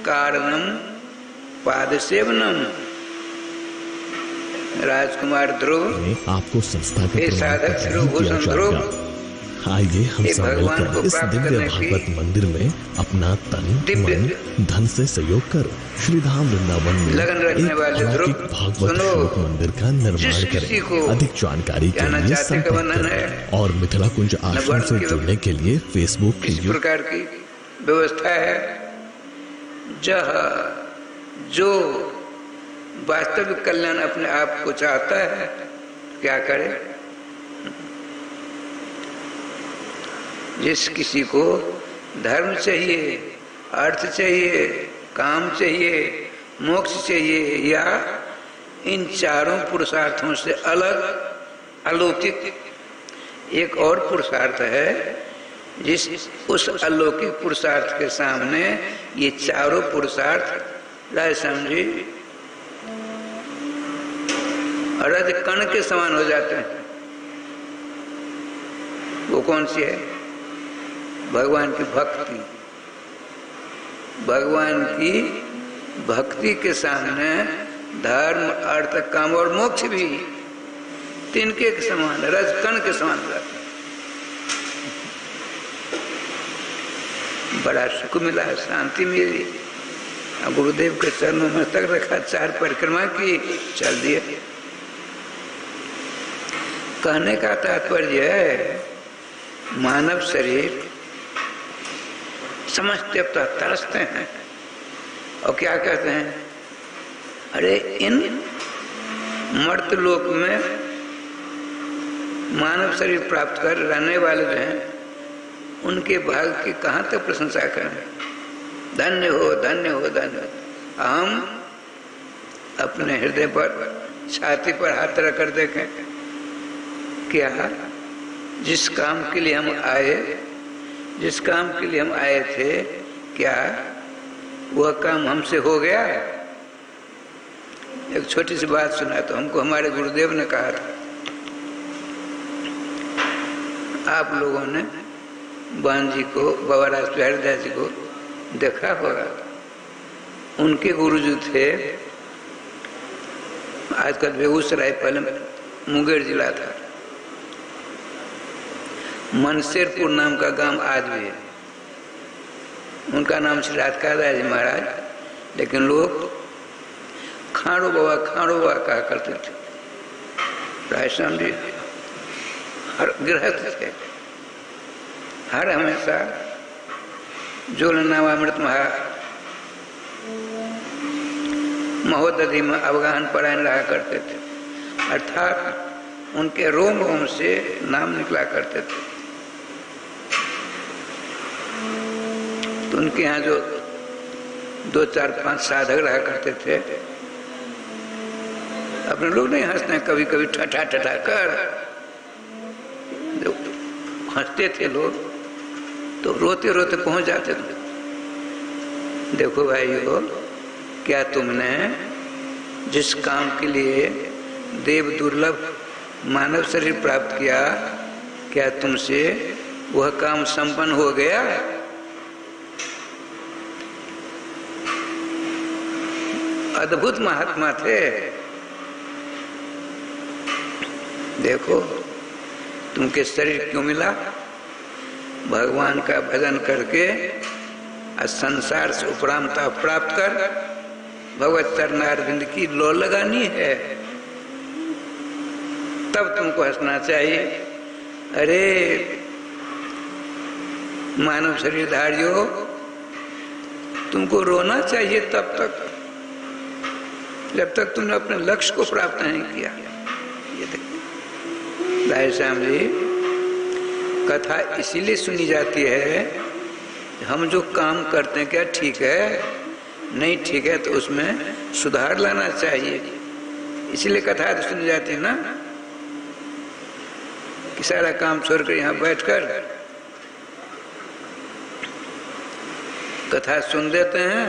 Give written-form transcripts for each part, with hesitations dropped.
कारणम पाद सेवनम। राजकुमार ध्रुव, आपको संस्था का साधक शिरोभूषण ध्रुव, आइए हम सब भगवान को मिलकर इस प्राप्त दिव्य करने की भागवत मंदिर में अपना तन दिव्य मन धन से सहयोग कर श्री धाम वृंदावन में लगन रखने एक वाले अलौकिक ध्रुव, भागवत सुनो, श्लोक मंदिर का निर्माण जिस करें। किसी को अधिक जानकारी के जाना लिए चाहते का संपर्क वर्णन करें है। और मिथिला कुंज आश्रम वर्ण से की जुड़ने के लिए फेसबुक इस प्रकार की व्यवस्था है। जो वास्तविक कल्याण अपने आप को चाहता है क्या करे? जिस किसी को धर्म चाहिए, अर्थ चाहिए, काम चाहिए, मोक्ष चाहिए, या इन चारों पुरुषार्थों से अलग अलौकिक एक और पुरुषार्थ है, जिस उस अलौकिक पुरुषार्थ के सामने ये चारों पुरुषार्थ राय समझी रज कण के समान हो जाते हैं। वो कौन सी है? भगवान की भक्ति। भगवान की भक्ति के सामने धर्म, अर्थ, काम और मोक्ष भी तिनके के समान, रज कण के समान हो जाते हैं। बड़ा सुख मिला, शांति मिली। गुरुदेव के चरणों में तक रखा, 4 परिक्रमा की, चल दिए। कहने का तात्पर्य है मानव शरीर समझते अब तक तरसते हैं और क्या कहते हैं, अरे इन मर्त लोक में मानव शरीर प्राप्त कर रहने वाले जो हैं उनके भाग की कहाँ तक प्रशंसा करें? धन्य हो, धन्य हो, धन्य हो। हम अपने हृदय पर, छाती पर हाथ रख कर देखें, क्या जिस काम के लिए हम आए, जिस काम के लिए हम आए थे, क्या वह काम हमसे हो गया? एक छोटी सी बात सुना तो हमको हमारे गुरुदेव ने कहा था, आप लोगों ने बहन जी को, बाबा राज हरिदास जी को देखा होगा। उनके गुरुजी थे, आजकल बेगूसराय, पहले मुंगेर जिला था, मनसेरपुर नाम का गांव आज भी है। उनका नाम श्री राजकादास जी महाराज, लेकिन लोग खाड़ो बाबा कहा करते थे। रायश्याम जी हर गृहस्थ थे, हर हमेशा ज्वलनामृत महोदधि में अवगाहन परायण रहा करते थे, अर्थात उनके रोम रोम से नाम निकला करते थे। तो उनके यहाँ जो 2, 4, 5 साधक रहा करते थे, अपने लोग नहीं हंसते हैं कभी कभी ठठा ठठा कर, जो हंसते थे लोग तो रोते रोते पहुंच जाते थे। देखो भाइयों, क्या तुमने जिस काम के लिए देव दुर्लभ मानव शरीर प्राप्त किया, क्या तुमसे वह काम संपन्न हो गया? अद्भुत महात्मा थे। देखो तुमके शरीर क्यों मिला? भगवान का भजन करके संसार से उपरामता प्राप्त कर भगवत चरणारविंद की लो लगानी है, तब तुमको हंसना चाहिए। अरे मानव शरीरधारियों, तुमको रोना चाहिए तब तक जब तक तुमने अपने लक्ष्य को प्राप्त नहीं किया। ये देखो रायश्याम जी, कथा इसीलिए सुनी जाती है, हम जो काम करते हैं क्या ठीक है, नहीं ठीक है तो उसमें सुधार लाना चाहिए, इसीलिए कथा तो सुनी जाती है ना। कि सारा काम छोड़कर यहाँ बैठकर कथा सुन देते हैं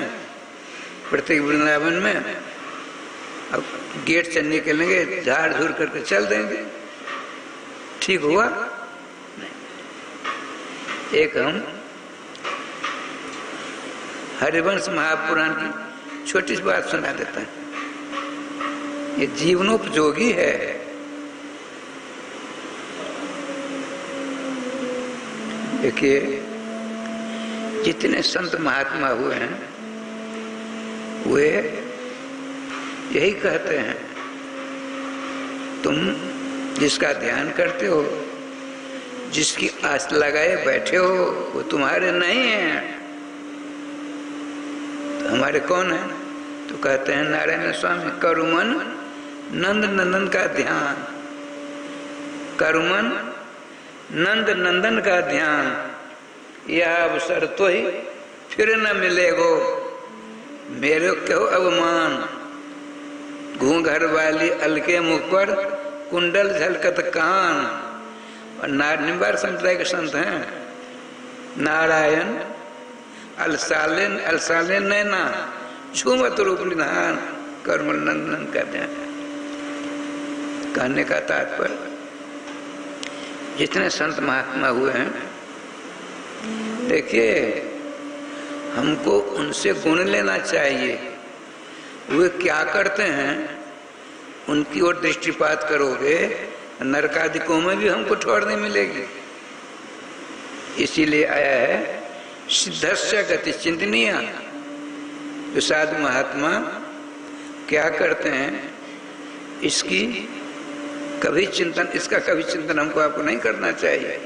प्रत्येक वृंदावन में, अब गेट से निकलेंगे झाड़ झूर करके चल देंगे, ठीक हुआ? नहीं। एक हम हरिवंश महापुराण की छोटी सी बात सुना देता है। ये जीवनोपयोगी है। देखिए, जितने संत महात्मा हुए हैं वे यही कहते हैं, तुम जिसका ध्यान करते हो, जिसकी आस लगाए बैठे हो, वो तुम्हारे नहीं है। तो हमारे कौन है? तो कहते हैं नारायण स्वामी, करुमन नंद नंदन का ध्यान, करुमन नंद नंदन का ध्यान, यह अवसर तो ही फिर न मिलेगो, मेरे क्यों अवमान। घूंघर वाली अलके मुख पर कुंडल झलकत कान। और निम्बार संप्रदाय के संत हैं, नारायण अलसालेन अलसालेन नैना, झूमत रूप निधान, कर्मल नंदन का ध्यान। कहने का तात्पर्य, जितने संत महात्मा हुए हैं, देखिए हमको उनसे गुण लेना चाहिए। वे क्या करते हैं उनकी ओर दृष्टिपात करोगे, नरकादिकों में भी हमको ठोर नहीं मिलेगी। इसीलिए आया है सिद्धस्य गति चिंतनीय। जो साधु महात्मा क्या करते हैं, इसकी कभी चिंतन, इसका कभी चिंतन हमको आपको नहीं करना चाहिए।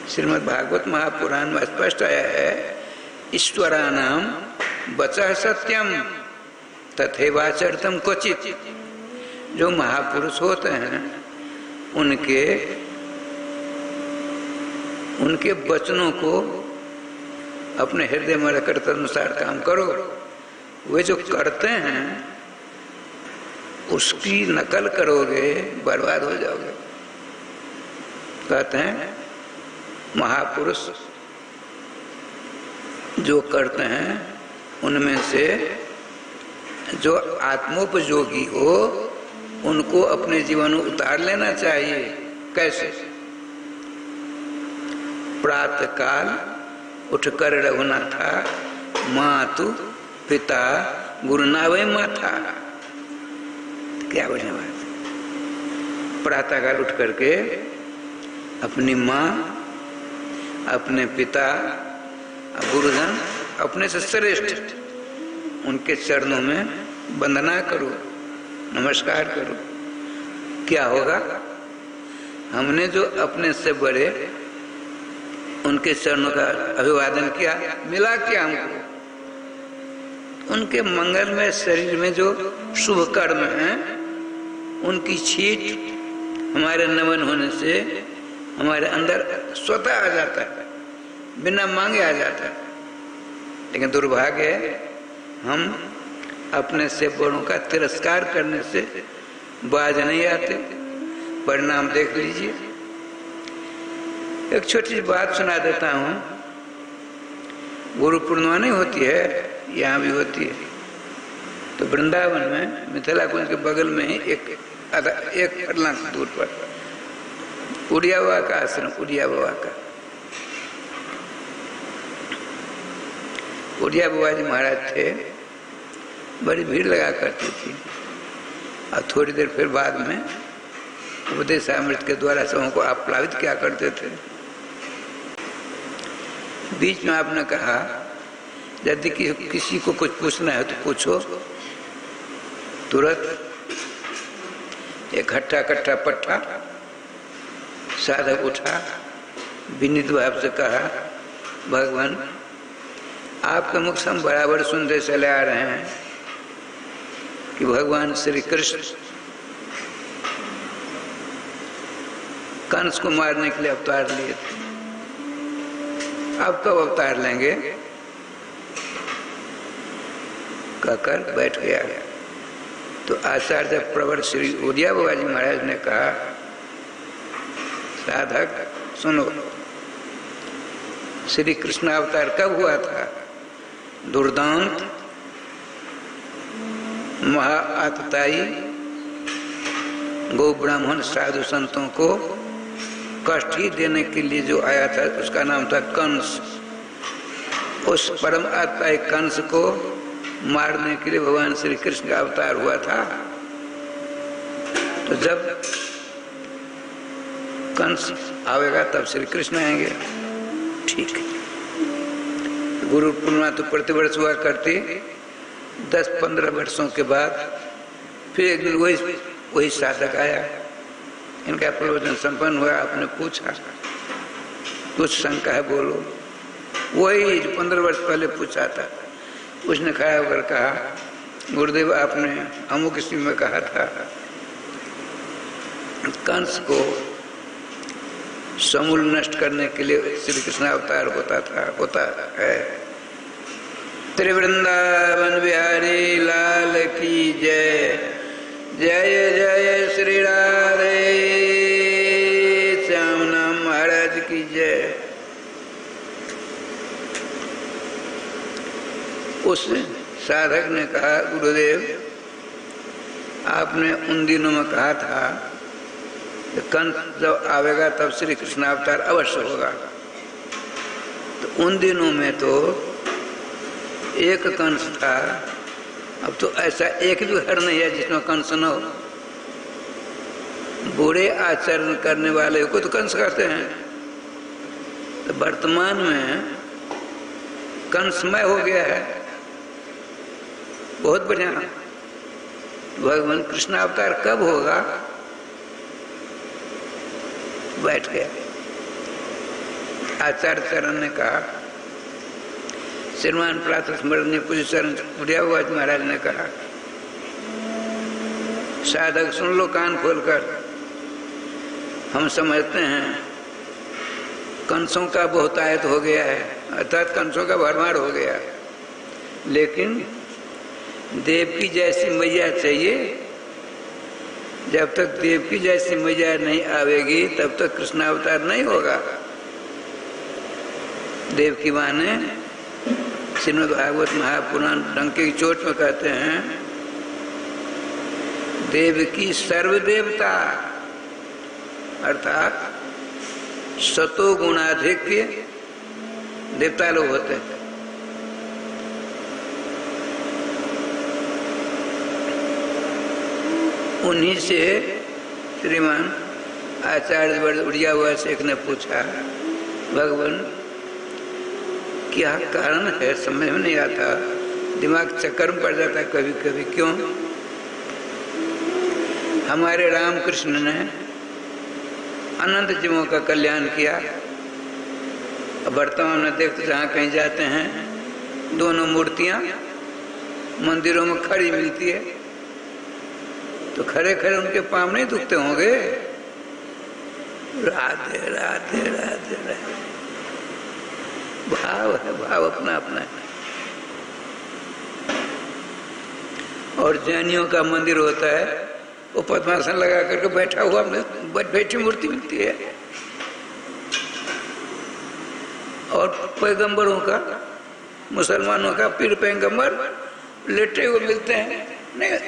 श्रीमद् भागवत महापुराण में स्पष्ट आया है, ईश्वरानाम वचः सत्यम तथैवाचरितम क्वचित्। जो महापुरुष होते हैं उनके वचनों को अपने हृदय में रखकर तदनुसार काम करो। वे जो करते हैं उसकी नकल करोगे, बर्बाद हो जाओगे। कहते हैं महापुरुष जो करते हैं उनमें से जो आत्मोपयोगी हो उनको अपने जीवन में उतार लेना चाहिए। कैसे? प्रातः काल उठकर रघुनाथा, मातु पिता गुरुनावे माथा। क्या बढ़िया बात। प्रातः काल उठ करके अपनी माँ, अपने पिता, गुरुजन, अपने से श्रेष्ठ उनके चरणों में वंदना करो, नमस्कार करो। क्या होगा? हमने जो अपने से बड़े उनके चरणों का अभिवादन किया, मिला क्या हमको? उनके मंगलमय शरीर में जो शुभ कर्म हैं उनकी छीट हमारे नमन होने से हमारे अंदर स्वतः आ जाता है, बिना मांगे आ जाता है। लेकिन दुर्भाग्य है, हम अपने से बड़ों का तिरस्कार करने से बाज नहीं आते। परिणाम देख लीजिए। एक छोटी सी बात सुना देता हूँ। गुरु पूर्णिमा नहीं होती है, यहाँ भी होती है। तो वृंदावन में मिथिला कुंज के बगल में ही एक फरलांग दूर पर उड़िया बाबा का आश्रम, उड़िया बाबा का। उड़िया बाबा जी महाराज थे, बड़ी भीड़ लगा करती थी। और थोड़ी देर फिर बाद में उपदेशामृत के द्वारा सबों को आप्लावित क्या करते थे। बीच में आपने कहा यदि किसी को कुछ पूछना है तो पूछो। तुरंत एक हट्ठा कट्ठा पट्ठा साधक उठा, विनीत भाव से कहा, भगवान आपके मुख से हम बराबर सुनते चले आ रहे हैं कि भगवान श्री कृष्ण कंस को मारने के लिए अवतार लिए थे। अब कब अवतार लेंगे? कहकर बैठ गया। तो आचार्य प्रवर श्री उड़िया बाबा जी महाराज ने कहा, साधक सुनो, श्री कृष्ण अवतार कब हुआ था? दुर्दांत महाअतताई गौ ब्राह्मण साधु संतों को कष्ट ही देने के लिए जो आया था उसका नाम था कंस। उस परम आत्मा एक कंस को मारने के लिए भगवान श्री कृष्ण का अवतार हुआ था। तो जब कंस आवेगा तब श्री कृष्ण आएंगे। ठीक है। गुरु पूर्णिमा तो प्रतिवर्ष हुआ करती। 10-15 वर्षों के बाद फिर एक दिन वही साधक आया। इनका प्रवचन संपन्न हुआ। आपने पूछा कुछ शंका है बोलो। वही 15 वर्ष पहले पूछा था। उसने खड़ा होकर कहा, गुरुदेव आपने अमुक स्थिति में कहा था कंस को समूल नष्ट करने के लिए श्री कृष्ण अवतार होता है। त्रिवृंदावन बिहारी लाल की जय। जय जय श्री राधे श्याम नाम महाराज की जय। उस साधक ने कहा, गुरुदेव आपने उन दिनों में कहा था कि कंस जब आवेगा तब श्री कृष्ण अवतार अवश्य होगा। तो उन दिनों में तो एक कंस था, अब तो ऐसा एक भी घर नहीं है जिसमें कंस न हो। बुरे आचरण करने वाले को तो कंस कहते हैं। तो वर्तमान में कंसमय हो गया है। बहुत बढ़िया। भगवान कृष्ण अवतार कब होगा? बैठ गया। आचार्य चरण ने कहा, श्रीमान प्रातः स्मरणीय पूज्य चरण महाराज ने कहा, साधक सुन लो कान खोलकर। हम समझते हैं कंसों का बहुतायत हो गया है, अर्थात कंसों का भरमार हो गया, लेकिन देव की जैसी मैया चाहिए। जब तक देव की जैसी मैया नहीं आवेगी तब तक कृष्ण अवतार नहीं होगा। देव की मां ने श्रीमद् भागवत महापुराण डंके की चोट में कहते हैं, देव की सर्वदेवता अर्थात सतो गुणाधिक्य देवता लोग होते हैं। उन्हीं से श्रीमान आचार्य उड़िया हुआ शेख ने पूछा, भगवान क्या कारण है? समझ में नहीं आता, दिमाग चक्कर में पड़ जाता है कभी कभी। क्यों? हमारे रामकृष्ण ने अनंत जीवों का कल्याण किया। वर्तमान में देखते जहाँ कहीं जाते हैं दोनों मूर्तियां मंदिरों में खड़ी मिलती है, तो खड़े खड़े उनके पाँव नहीं दुखते होंगे? राधे राधे राधे राधे। भाव है, भाव अपना अपना है। और जैनियों का मंदिर होता है, वो पद्मासन लगा करके बैठा हुआ बैठी मूर्ति मिलती है। और पैगंबरों का, मुसलमानों का पीर पैगंबर लेटे हुए मिलते हैं, नहीं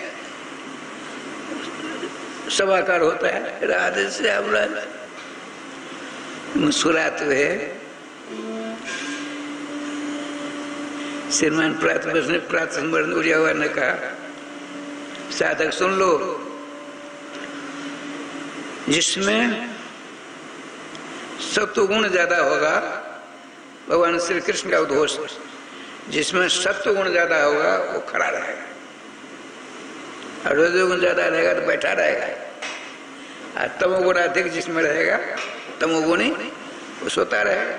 सभाकार होता है। राधे से आप मुस्कुराते हुए श्रीमान प्रातः उड़िया हुआ ने कहा, साधक सुन लो, जिसमें सत्व गुण ज्यादा होगा भगवान श्री कृष्ण का उद्घोष, जिसमें सत्व गुण ज्यादा होगा वो खड़ा रहेगा, और रजोगुण ज्यादा रहेगा तो बैठा रहेगा। और तमोगुण अधिक जिसमें रहेगा तमोगुणी वो सोता रहेगा,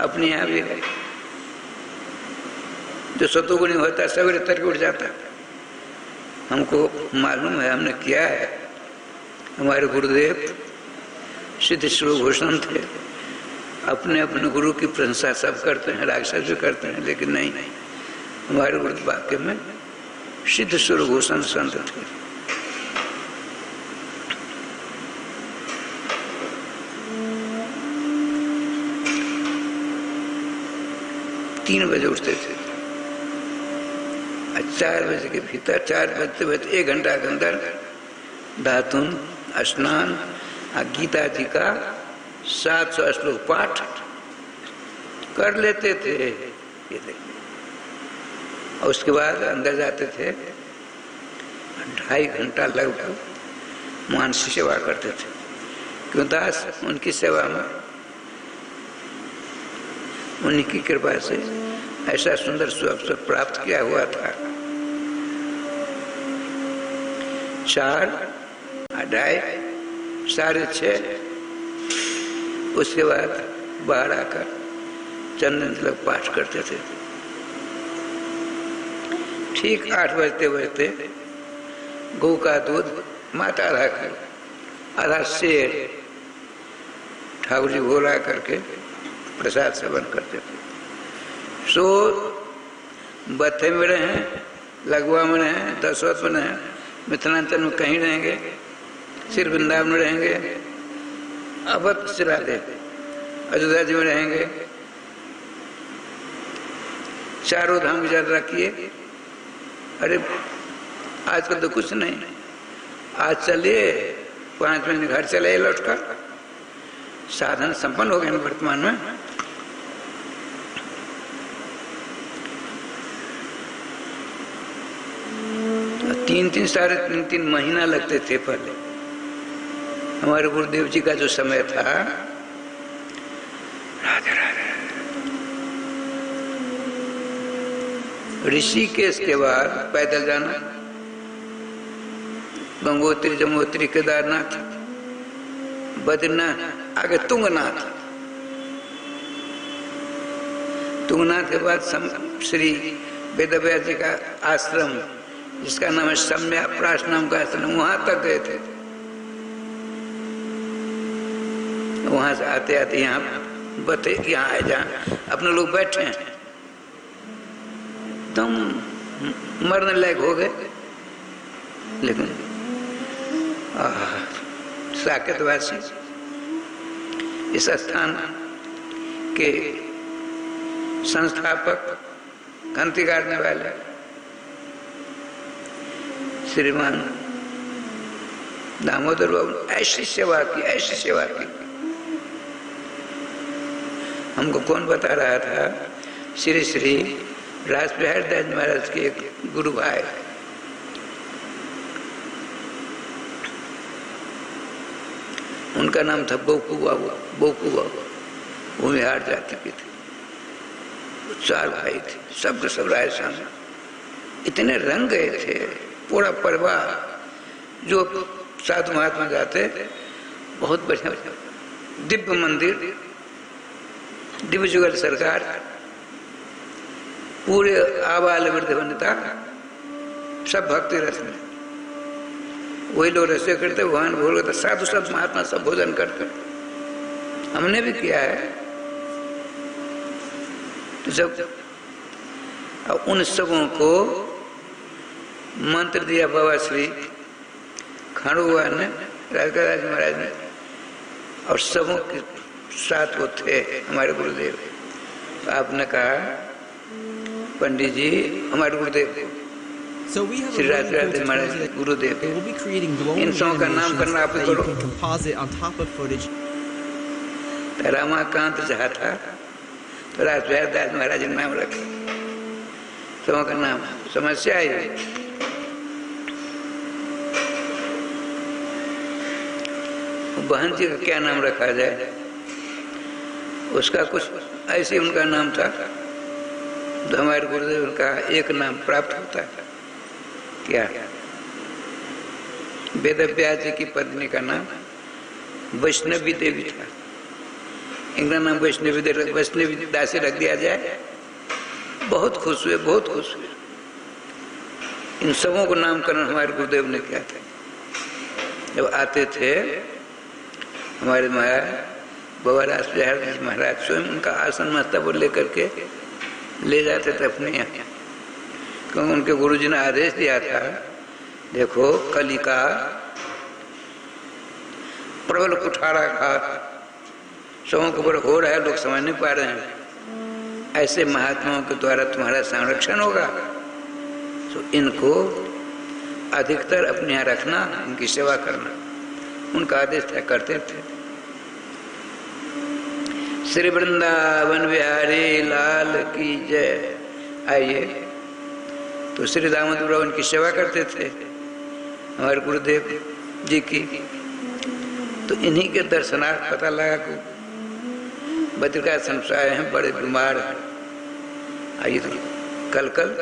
अपने यहाँ भी है। जो सतोगुणी होता है सवेरे तक उठ जाता है। हमको मालूम है, हमने किया है। हमारे गुरुदेव सिद्ध शिवभूषण थे, अपने अपने गुरु की प्रशंसा सब करते हैं, राक्षस भी करते हैं, लेकिन नहीं, हमारे गुरु वाक्य में सिद्ध शिवभूषण संत थे। तीन बजे उठते थे, 4 बजे के भीतर, 4 बजते बजते 1 घंटा के अंदर धातुन, स्नान, गीता जी का 700 श्लोक पाठ, कर लेते थे। ये देखिए, और उसके बाद अंदर जाते थे, 2.5 घंटा लगभग मानसी सेवा करते थे। क्यों दास उनकी सेवा में, उन्हीं की कृपा से ऐसा सुंदर अवसर प्राप्त किया हुआ था। 4, 2.5, 6:30, उसके बाद बाहर आकर चंदन तिलक पाठ करते थे। ठीक 8 बजते बजते गौ का दूध माता आधा कर, आधा शेर ठाकुर जी भोला करके प्रसाद सेवन करते थे। सो बत्थे में रहे, लगवा में रहे, दसवत में रहे, मिथिलांचल में कहीं रहेंगे, सिर वृंदावन में रहेंगे, अवध सिरा दे अयोध्या जी में रहेंगे, चारों धाम की यात्रा किए। अरे आजकल तो कुछ नहीं, आज चलिए 5 महीने घर चले लौटकर, साधन संपन्न हो गए वर्तमान में। तीन 3.5 महीना लगते थे पहले। हमारे गुरुदेव जी का जो समय था, राधे राधे, ऋषिकेश के बाद पैदल जाना, गंगोत्री, जमुनोत्री, केदारनाथ, बद्रीनाथ, आगे तुंगनाथ, तुंगनाथ के बाद श्री वेदव्यास जी का आश्रम, जिसका नाम है सम्याप्राश नाम का आश्रम, वहां तक गए थे। वहां से आते आते यहाँ बते, यहाँ आए जहाँ अपने लोग बैठे हैं, तुम मरने लायक हो गए। लेकिन साकेतवासी, इस स्थान के संस्थापक, घंटी गाड़ने वाले श्रीमान दामोदर बाबू ऐसी सेवा की, ऐसी सेवा की। हमको कौन बता रहा था, श्री श्री राजबिहारी दास महाराज के एक गुरु भाई, उनका नाम था बोकू बाबू, बोकू बाबू, वो बिहार जाति के थे। 4 भाई थे, सब के सब राजस्थान में। इतने रंग गए थे, पूरा परिवार। जो साधु महात्मा जाते, बहुत बढ़िया दिव्य मंदिर, दिव्य जुगल सरकार, पूरे आबाल वृद्ध वनिता, सब भक्ति रस में। वही लोग रसे करते, भगवान भोले तो साधु सब महात्मा सब भोजन करते। हमने भी किया है। तो जब उन सबों को मंत्र दिया बाबा श्री खांडुआ ने, राजराज महाराज ने, और सबों के साथ वो थे हमारे गुरुदेव। तो आपने कहा, पंडित जी हमारे गुरुदेव श्री राजराज महाराज गुरुदेव, इन सबों का नाम करना आप करो। तो रमाकांत जहाँ था, तो राजराज महाराज ने नाम रखे, सबों का नाम। समस्या आई, बहन जी का क्या नाम रखा जाए, उसका कुछ ऐसे उनका नाम था। तो हमारे गुरुदेव का एक नाम प्राप्त होता है, क्या? वेदव्यास जी की पत्नी का नाम वैष्णवी देवी था, इनका नाम वैष्णवी दासी रख दिया जाए। बहुत खुश हुए, बहुत खुश हुए। इन सबों को नामकरण हमारे गुरुदेव ने किया था। जब आते थे हमारे महाराज बाबा राजबिहारी महाराज, स्वयं उनका आसन मस्तक लेकर के ले जाते थे अपने यहाँ, क्योंकि उनके गुरुजी ने आदेश दिया था, देखो कलिका प्रबल कुठारा खा, सबों को बड़ा हो रहा है, लोग समझ नहीं पा रहे हैं। ऐसे महात्माओं के द्वारा तुम्हारा संरक्षण होगा, तो इनको अधिकतर अपने यहाँ रखना, इनकी सेवा करना, उनका आदेश तय करते थे। श्री वृंदावन बिहारी लाल की जय। आइए, तो श्री दामोदर बाबा उनकी सेवा करते थे हमारे गुरुदेव जी की। तो इन्हीं के दर्शनार्थ पता लगा कि बद्रिकाश्रम से आए हैं, बड़े बीमार हैं। आइए, तो कल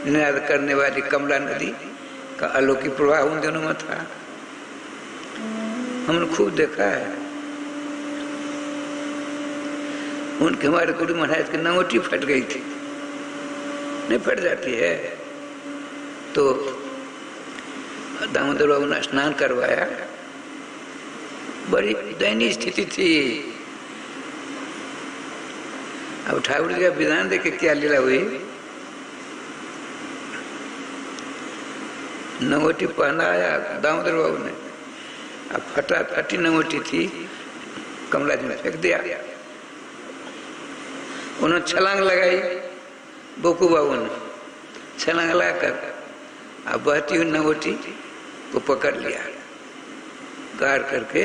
निनाद करने वाली कमला नदी का अलौकिक प्रवाह उन दिनों में था, हमने खूब देखा है। उनके हमारे गुरु महाराज की नंगोटी फट गई थी, नहीं फट जाती है, तो दामोदर बाबू ने स्नान करवाया। बड़ी दयनीय स्थिति थी। अब ठाकुर जी का विधान देखे क्या लीला हुई। नंगोटी पहनाया दामोदर बाबू ने, अब फटी नंगोटी थी, कमला जी ने फेंक दिया। उन्होंने छलांग लगाई, बोकू बाबू ने छलांग लगाकर अब बहती हुई नंगोटी को पकड़ लिया, गाड़ करके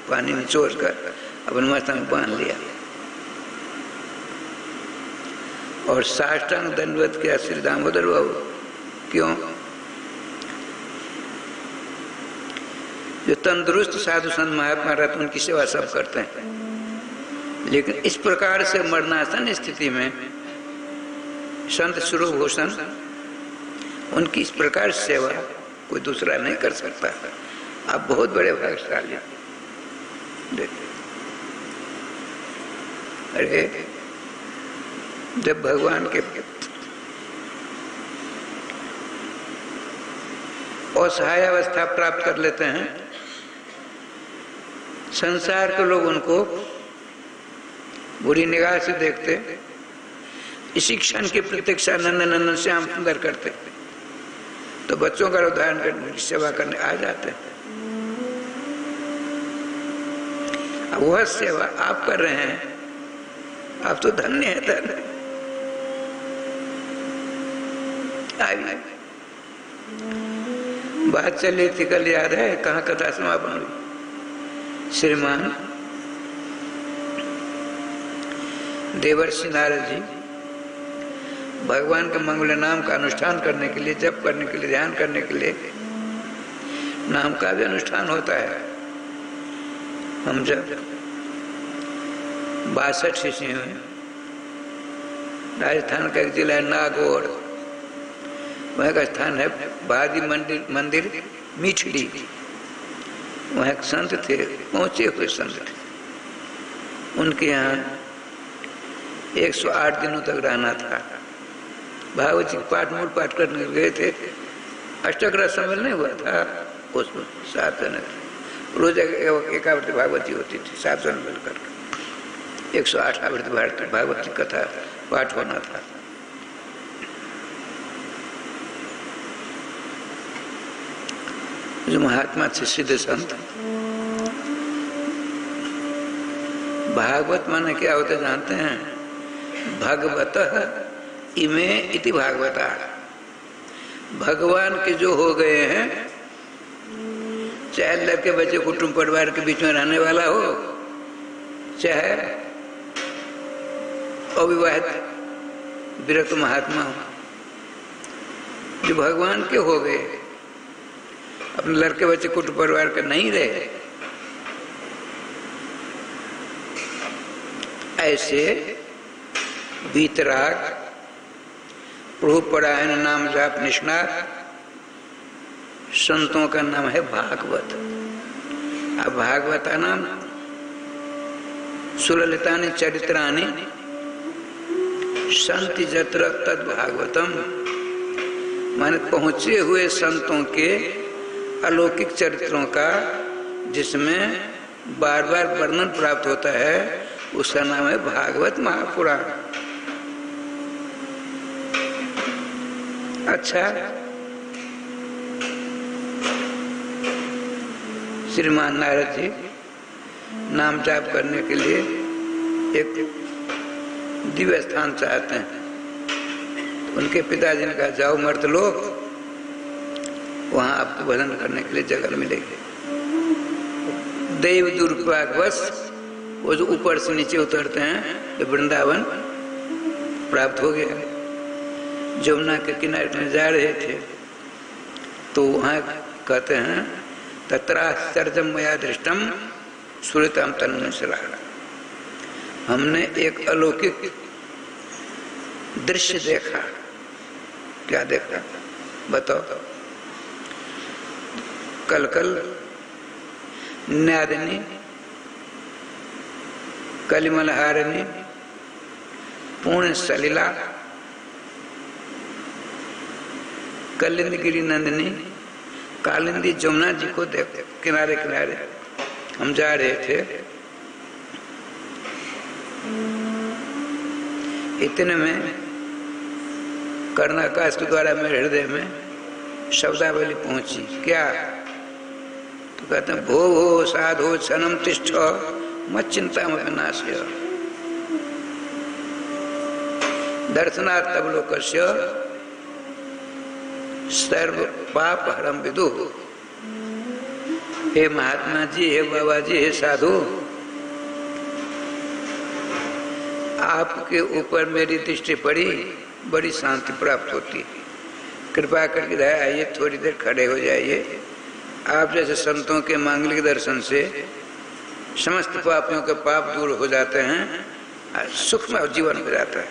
पानी में छोड़ कर अपने माथा में बांध लिया और साष्टांग दंडवत किया श्री दामोदर बाबू। क्यों? जो तंदुरुस्त साधु संत महात्मा रहते उनकी सेवा सब करते हैं, लेकिन इस प्रकार से मरणासन स्थिति में संत सुरभूषण उनकी इस प्रकार सेवा कोई दूसरा नहीं कर सकता। आप बहुत बड़े भाग्यशाली। देखिए, अरे जब भगवान के असहाय अवस्था प्राप्त कर लेते हैं, संसार के लोग उनको बुरी निगाह से देखते, इसी क्षण की प्रतीक्षा नंदन श्याम सुंदर करते, तो बच्चों का उदाहरण करने की सेवा करने आ जाते हैं। अब वह सेवा आप कर रहे हैं, आप तो धन्य है, धन्य। आइए, बात चली थी, कल याद है कहाँ कथा समापन हुई। श्रीमान देवर्षि नारद जी भगवान के मंगल नाम का अनुष्ठान करने के लिए, जप करने के लिए, ध्यान करने के लिए, नाम का भी अनुष्ठान होता है। हम जब 62 ईस्वी में राजस्थान का एक जिला है नागौर, वहाँ का स्थान है बादी मंदिर मीठड़ी। वहाँ एक संत थे, पहुंचे हुए संत थे, उनके यहाँ 108 दिनों तक रहना था। भागवत जी पाठ मूल पाठ करने गए थे, अष्टग्रह सम्मेलन नहीं हुआ था, उसमें 7 जने थे। रोज एक आवृत्ति भागवती होती थी, 7 जन मिलकर 108 आवृत्ति भागवत की कथा पाठ होना था। जो महात्मा थे सिद्ध संत, भागवत माने क्या होते जानते हैं? भगवतः इमे इति भागवता। भगवान के जो हो गए हैं, चाहे लड़के बच्चे कुटुंब परिवार के बीच में रहने वाला हो, चाहे अविवाहित विरक्त महात्मा हो, जो भगवान के हो गए, अपने लड़के बच्चे कुटुंब परिवार के नहीं रहे, ऐसे वीतराग प्रभु परायण नाम जाप निष्णात संतों का नाम है भागवत। अब भागवता नाम सुललितानि चरित्राणि संति जत्र तद भागवतम, माने पहुंचे हुए संतों के अलौकिक चरित्रों का जिसमें बार बार वर्णन प्राप्त होता है, उसका नाम है भागवत महापुराण। अच्छा, श्रीमान नारद जी नाम जाप करने के लिए एक दिव्य स्थान चाहते हैं। उनके पिताजी ने कहा, जाओ मर्द लोग, वहां आपको भजन करने के लिए जगह मिलेगी। देव दुर्भाग्यवश वो जो ऊपर से नीचे उतरते हैं तो वृंदावन प्राप्त हो गया। जमुना के किनारे में जा रहे थे तो वहाँ कहते हैं तत्राश्चर्यम मया दृष्टम सुरतम तन्मनसरा, हमने एक अलौकिक दृश्य देखा। क्या देखा बताओ? कल कल न्यादिनी कलिमलहारिणी पूर्ण सलिला कलिंदी गिरी नंदिनी कालिंदी जमुना जी को देख किनारे किनारे हम जा रहे थे। इतने में कर्णाकाश के द्वारा मेरे हृदय में शब्दावली पहुंची। क्या? तो कहते हैं भो भो साधो क्षणम तिष्ठ मत चिंता में विनाश्य दर्शनात् तब लोकस्य सर्व पाप हरम विदु। हे महात्मा जी, हे बाबा जी, हे साधु, आपके ऊपर मेरी दृष्टि पड़ी, बड़ी शांति प्राप्त होती। कृपा करके आइए, थोड़ी देर खड़े हो जाइए। आप जैसे संतों के मांगलिक दर्शन से समस्त पापियों के पाप दूर हो जाते हैं, सुखमय जीवन हो जाता है।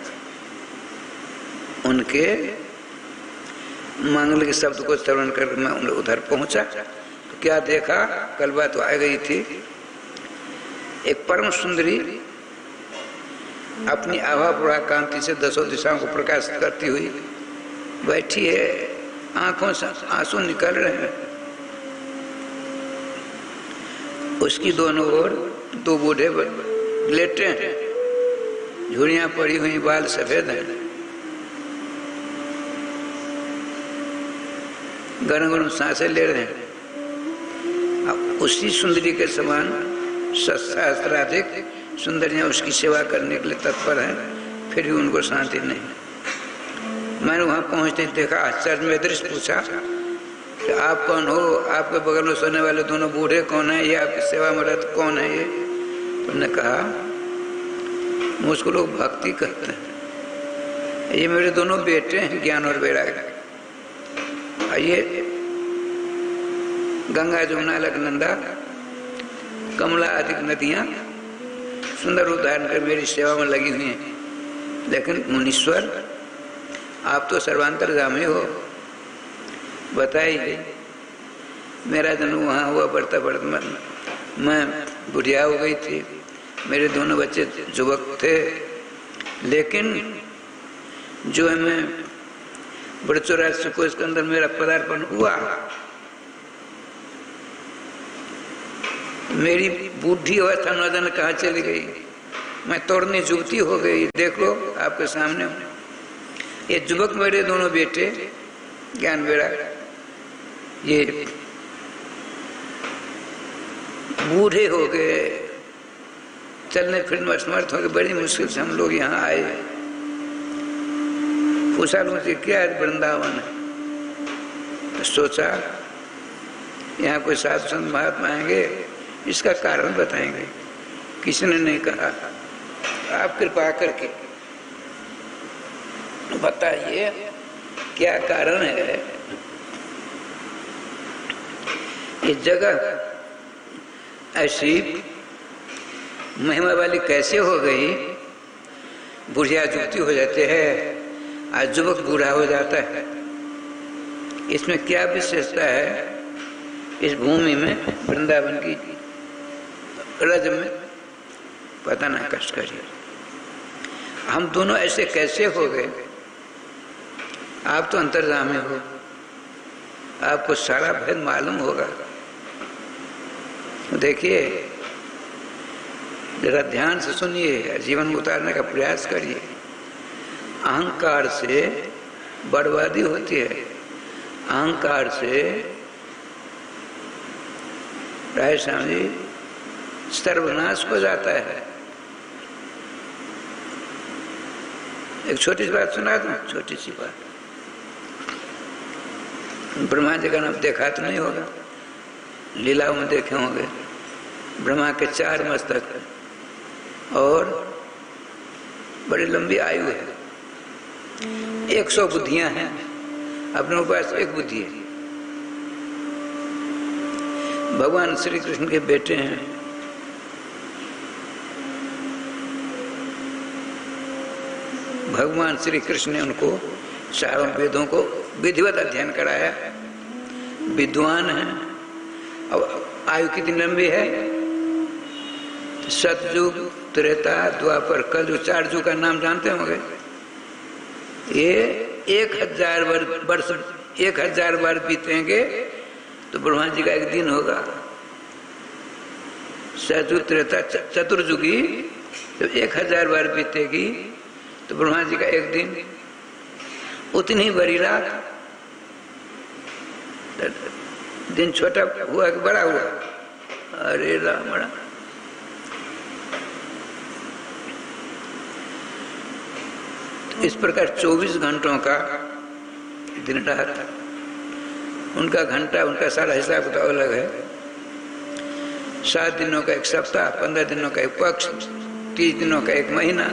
उनके मांगलिक शब्द को श्रवण कर मैं उधर पहुंचा तो क्या देखा? कल बात तो आ गई थी। एक परम सुंदरी अपनी आभा पूरा कांति से दसों दिशाओं को प्रकाशित करती हुई बैठी है, आंखों से आंसू निकल रहे हैं। उसकी दोनों ओर दो बूढ़े लेटे हैं, झुर्रियां पड़ी हुई, बाल सफेद हैं, गरम गरम सांसें ले रहे हैं। उसी सुंदरी के समान सहस्राधिक सुंदरियां उसकी सेवा करने के लिए तत्पर हैं, फिर भी उनको शांति नहीं। मैंने वहां पहुंचते देखा, आश्चर्य में दृश्य पूछा कि आप कौन हो? आपके बगल में सोने वाले दोनों बूढ़े कौन है? ये आपकी सेवा में रत कौन है? ये तो उन्होंने कहा मुझको लोग भक्ति कहते हैं, ये मेरे दोनों बेटे हैं, ज्ञान और वैराग्य। ये गंगा जमुना अलकनंदा कमला आदि नदियां सुंदर उदाहरण कर मेरी सेवा में लगी हुई हैं। लेकिन मुनीश्वर, आप तो सर्वांतर्यामी हो, बताइए मेरा जन्म वहाँ हुआ, बढ़ता बढ़ता मैं बुढ़िया हो गई थी, मेरे दोनों बच्चे युवक थे, लेकिन जो है मैं बड़े 84 को इसके अंदर मेरा पदार्पण हुआ, मेरी बूढ़ी अवस्था न जाने कहाँ चली गई, मैं तोड़नी जुबती हो गई। देख लो आपके सामने ये युवक मेरे दोनों बेटे ज्ञान बेड़ा, ये बूढ़े हो गए, चलने फिरने असमर्थ हो गए। बड़ी मुश्किल से हम लोग यहाँ आए। पूछा मुझे क्या है वृंदावन है? तो सोचा यहाँ कोई साधु संत महात्मा आएंगे, इसका कारण बताएंगे। किसी ने नहीं कहा। आप कृपा करके बताइए क्या कारण है? ये जगह ऐसी महिमा वाली कैसे हो गई? बुढ़िया जुबती हो जाते हैं, आज युवक बूढ़ा हो जाता है। इसमें क्या विशेषता है? इस भूमि में वृंदावन की रज में पता ना कष्ट करिए। हम दोनों ऐसे कैसे हो गए? आप तो अंतर्यामी हो, आपको सारा भेद मालूम होगा। देखिए, जरा ध्यान से सुनिए, जीवन में उतारने का प्रयास करिए। अहंकार से बर्बादी होती है, अहंकार से राय स्वामी सर्वनाश हो जाता है। एक छोटी सी बात सुना दूं, छोटी सी बात। ब्रह्मा जी का नाम देखा तो नहीं होगा, लीलाओं में देखे होंगे। ब्रह्मा के 4 मस्तक और बड़ी लंबी आयु है। 100 बुद्धियां हैं, अपने पास एक बुद्धि है। भगवान श्री कृष्ण के बेटे हैं। भगवान श्री कृष्ण ने उनको चारों वेदों को विधिवत अध्ययन कराया। विद्वान है। अब आयु कितनी लंबी है? सतयुग, त्रेता, द्वापर, कलयुग, 4 युग का नाम जानते होंगे। ये 1000 वर्ष 1000 बार बीतेंगे तो ब्रह्मा जी का एक दिन होगा। सतयुग, त्रेता, चतुर्युगी जब 1000 बार बीतेगी तो ब्रह्मा जी का एक दिन, उतनी बड़ी रात। दिन छोटा हुआ कि बड़ा हुआ? अरे राम, बड़ा। इस प्रकार 24 घंटों का दिन रात, उनका घंटा, उनका सारा हिसाब किताब अलग है। 7 दिनों का एक सप्ताह, 15 दिनों का एक पक्ष, 30 दिनों का एक महीना,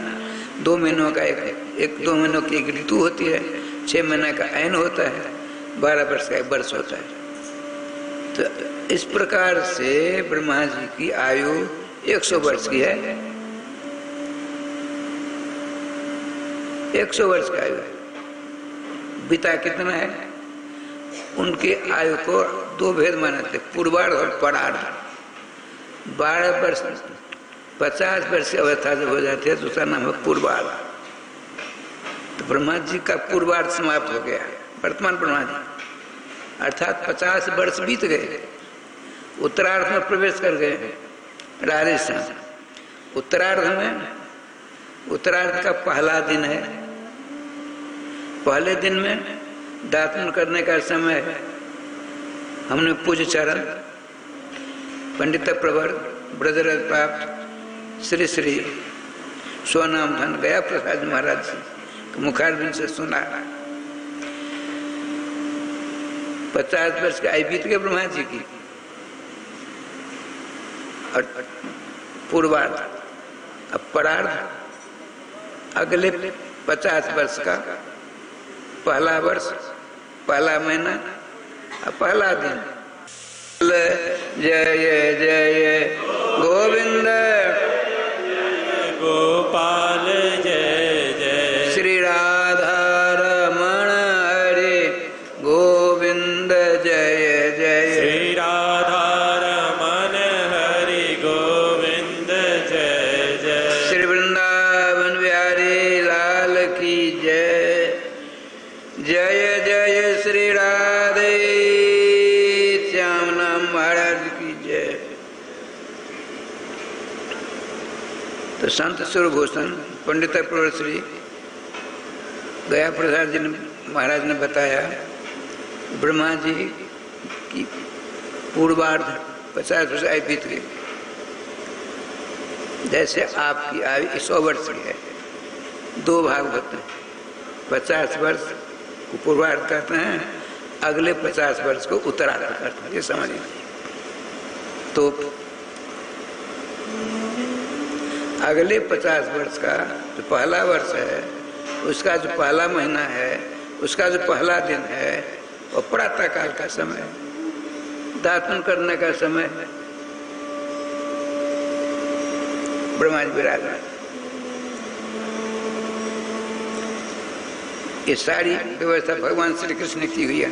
2 महीनों का एक 2 महीनों की एक ऋतु होती है, 6 महीने का ऐन होता है, 12 वर्ष का एक वर्ष होता है। तो इस प्रकार से ब्रह्मा जी की आयु 100 वर्ष की है। 100 वर्ष का आयु है। बीता कितना है? उनकी आयु को 2 भेद मानते, पूर्वार्ध और परार्ध। 12 वर्ष 50 वर्ष की अवस्था जब हो जाती है तो उसका नाम है पूर्वार्ध। तो ब्रह्मा जी का पूर्वार्ध समाप्त हो गया। वर्तमान ब्रह्मा जी अर्थात 50 वर्ष बीत गए, उत्तरार्ध में प्रवेश कर गए। राजस्थान उत्तरार्ध में, उत्तरार्ध का पहला दिन है। पहले दिन में दातुन करने का समय है। हमने पूज्य चरण पंडित प्रवर ब्रजराज प्राप्त श्री श्री स्वनाम धन गया प्रसाद महाराज जी मुखारबिंद से सुना। 50 वर्ष की आयु बीत गई ब्रह्मा जी की। और पूर्वार्ध, अब परार्ध अगले 50 वर्ष का पहला वर्ष, पहला महीना और पहला दिन। जय जय गोविंद गोपाल, जय जय श्री राधा रमण हरे गोविंद, जय जय श्री राधा रमन हरि गोविंद, जय जय श्री वृंदावन बिहारी लाल की जय। जय जय श्री राधे श्याम नाम महाराज की जय। तो संत स्वरूभूषण पंडित प्रवर श्री गया प्रसाद जी महाराज ने बताया, ब्रह्मा जी की पूर्वार्ध 50 वर्ष आयु बीत गई। जैसे आपकी आयु 100 वर्ष की है, 2 भाग होते हैं। 50 वर्ष को पूर्वार्ध कहते हैं, अगले 50 वर्ष को उत्तरार्ध करते हैं। ये समझिए। तो अगले 50 वर्ष का जो पहला वर्ष है, उसका जो पहला महीना है, उसका जो पहला दिन है, वो प्रातः काल का समय, दातुन करने का समय है। ब्रह्मा जी विराजमान। ये सारी व्यवस्था भगवान श्री कृष्ण ने की हुई है।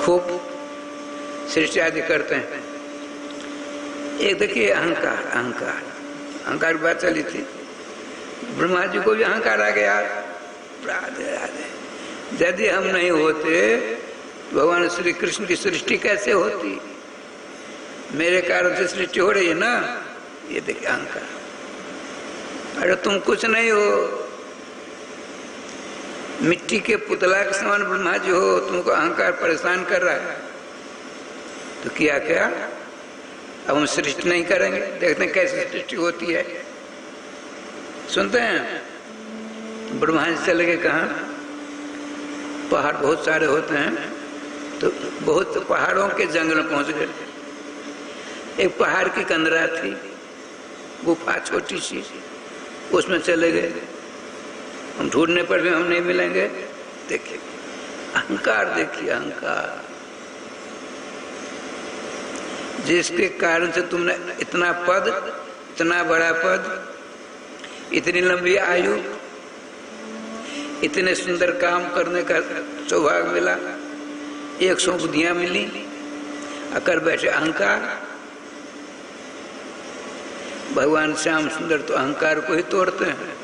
खूब सृष्टि आदि करते हैं। एक देखिए अहंकार, अहंकार अहंकार की बात चली थी। ब्रह्मा जी को भी अहंकार आ गया। राधे राधे। यदि हम नहीं होते भगवान श्री कृष्ण की सृष्टि कैसे होती? मेरे कारण से सृष्टि हो रही है ना। ये देखिए अहंकार। अरे तुम कुछ नहीं हो, मिट्टी के पुतला के समान ब्रह्मा जी हो, तुमको अहंकार परेशान कर रहा है। तो किया क्या? अब हम सृष्टि नहीं करेंगे, देखते हैं कैसे सृष्टि होती है। सुनते हैं ब्रह्मा जी चले गए कहाँ? पहाड़ बहुत सारे होते हैं, तो बहुत पहाड़ों के जंगल में पहुंच गए। एक पहाड़ की कंदरा थी, गुफा छोटी सी, उसमें चले गए। हम ढूंढने पर भी हम नहीं मिलेंगे। देखिए अहंकार, देखिए अहंकार, जिसके कारण से तुमने इतना पद, इतना बड़ा पद, इतनी लंबी आयु, इतने सुंदर काम करने का सौभाग्य मिला, 100 बुद्धियां मिली, अकर बैठे अहंकार। भगवान श्याम सुंदर तो अहंकार को ही तोड़ते हैं।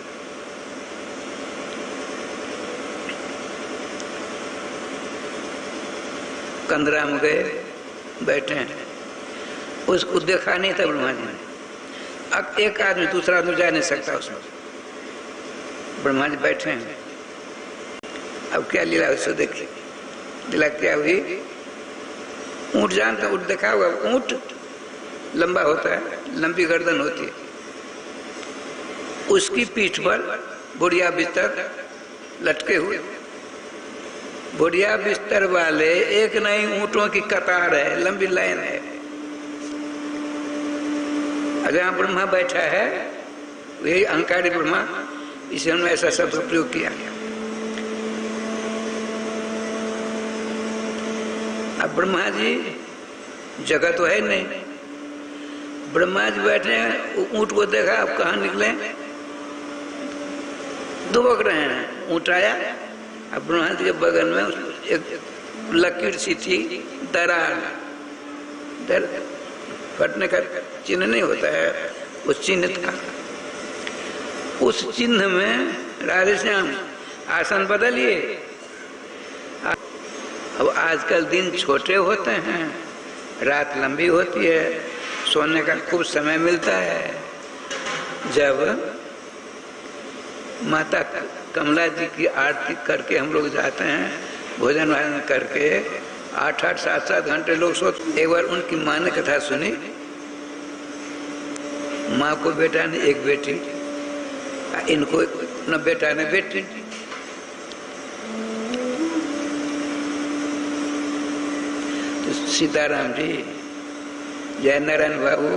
कंदरा में गए, बैठे हैं, उसको देखा नहीं था ब्रह्मा जी ने। अब एक आदमी दूसरा आदमी जा नहीं सकता उसमें, ब्रह्मा जी बैठे हैं। अब क्या लीला उसको देखिए, लीला क्या हुई। ऊंट जानते, ऊंट देखा हुआ, ऊंट लंबा होता है, लंबी गर्दन होती है, उसकी पीठ पर बुढ़िया बिस्तर लटके हुए, बुढ़िया बिस्तर वाले एक नहीं ऊंटों की कतार है, लंबी लाइन है। अगर यहाँ ब्रह्मा बैठा है, यही अहंकारी ब्रह्मा, इसे उन्होंने ऐसा शब्द प्रयोग किया। अब ब्रह्मा जी जगह तो है नहीं, ब्रह्मा जी बैठे हैं, ऊंट को देखा, अब कहाँ निकले, दुबक रहे हैं। ऊंट आया, अब ब्रह्मा जी के बगल में एक लकीर सी थी, दरार, फटने का चिन्ह नहीं होता है, उस चिन्ह था। उस चिन्ह में राधे श्याम आसन बदलिए। अब आजकल दिन छोटे होते हैं, रात लंबी होती है, सोने का खूब समय मिलता है। जब माता कमला जी की आरती करके हम लोग जाते हैं, भोजन वाजन करके 8-8, 7-7 घंटे लोग सोते। एक बार उनकी माँ ने कथा सुनी, माँ को बेटा ने एक बेटी, इनको न बेटा ने बेटी। तो सीताराम जी, जय नारायण बाबू,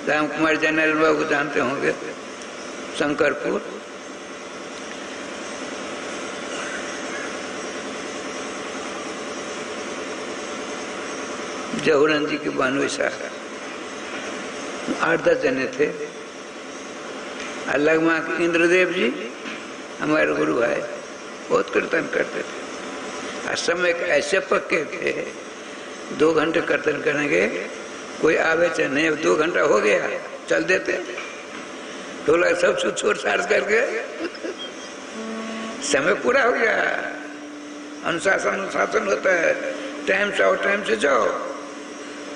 राम कुमार जय नारायण बाबू जानते होंगे, शंकरपुर, जहुरन जी के बानवे साल, 8-10 जने थे। अलग माँ के इंद्रदेव जी हमारे गुरु भाई, बहुत कीर्तन करते थे। और समय ऐसे पक्के थे, 2 घंटे कीर्तन करेंगे, कोई आवे चाहे नहीं, अब 2 घंटा हो गया चल देते, ढोलक सब छोड़ छाड़ करके समय पूरा हो गया। अनुशासन होता है, टाइम से आओ, टाइम से जाओ।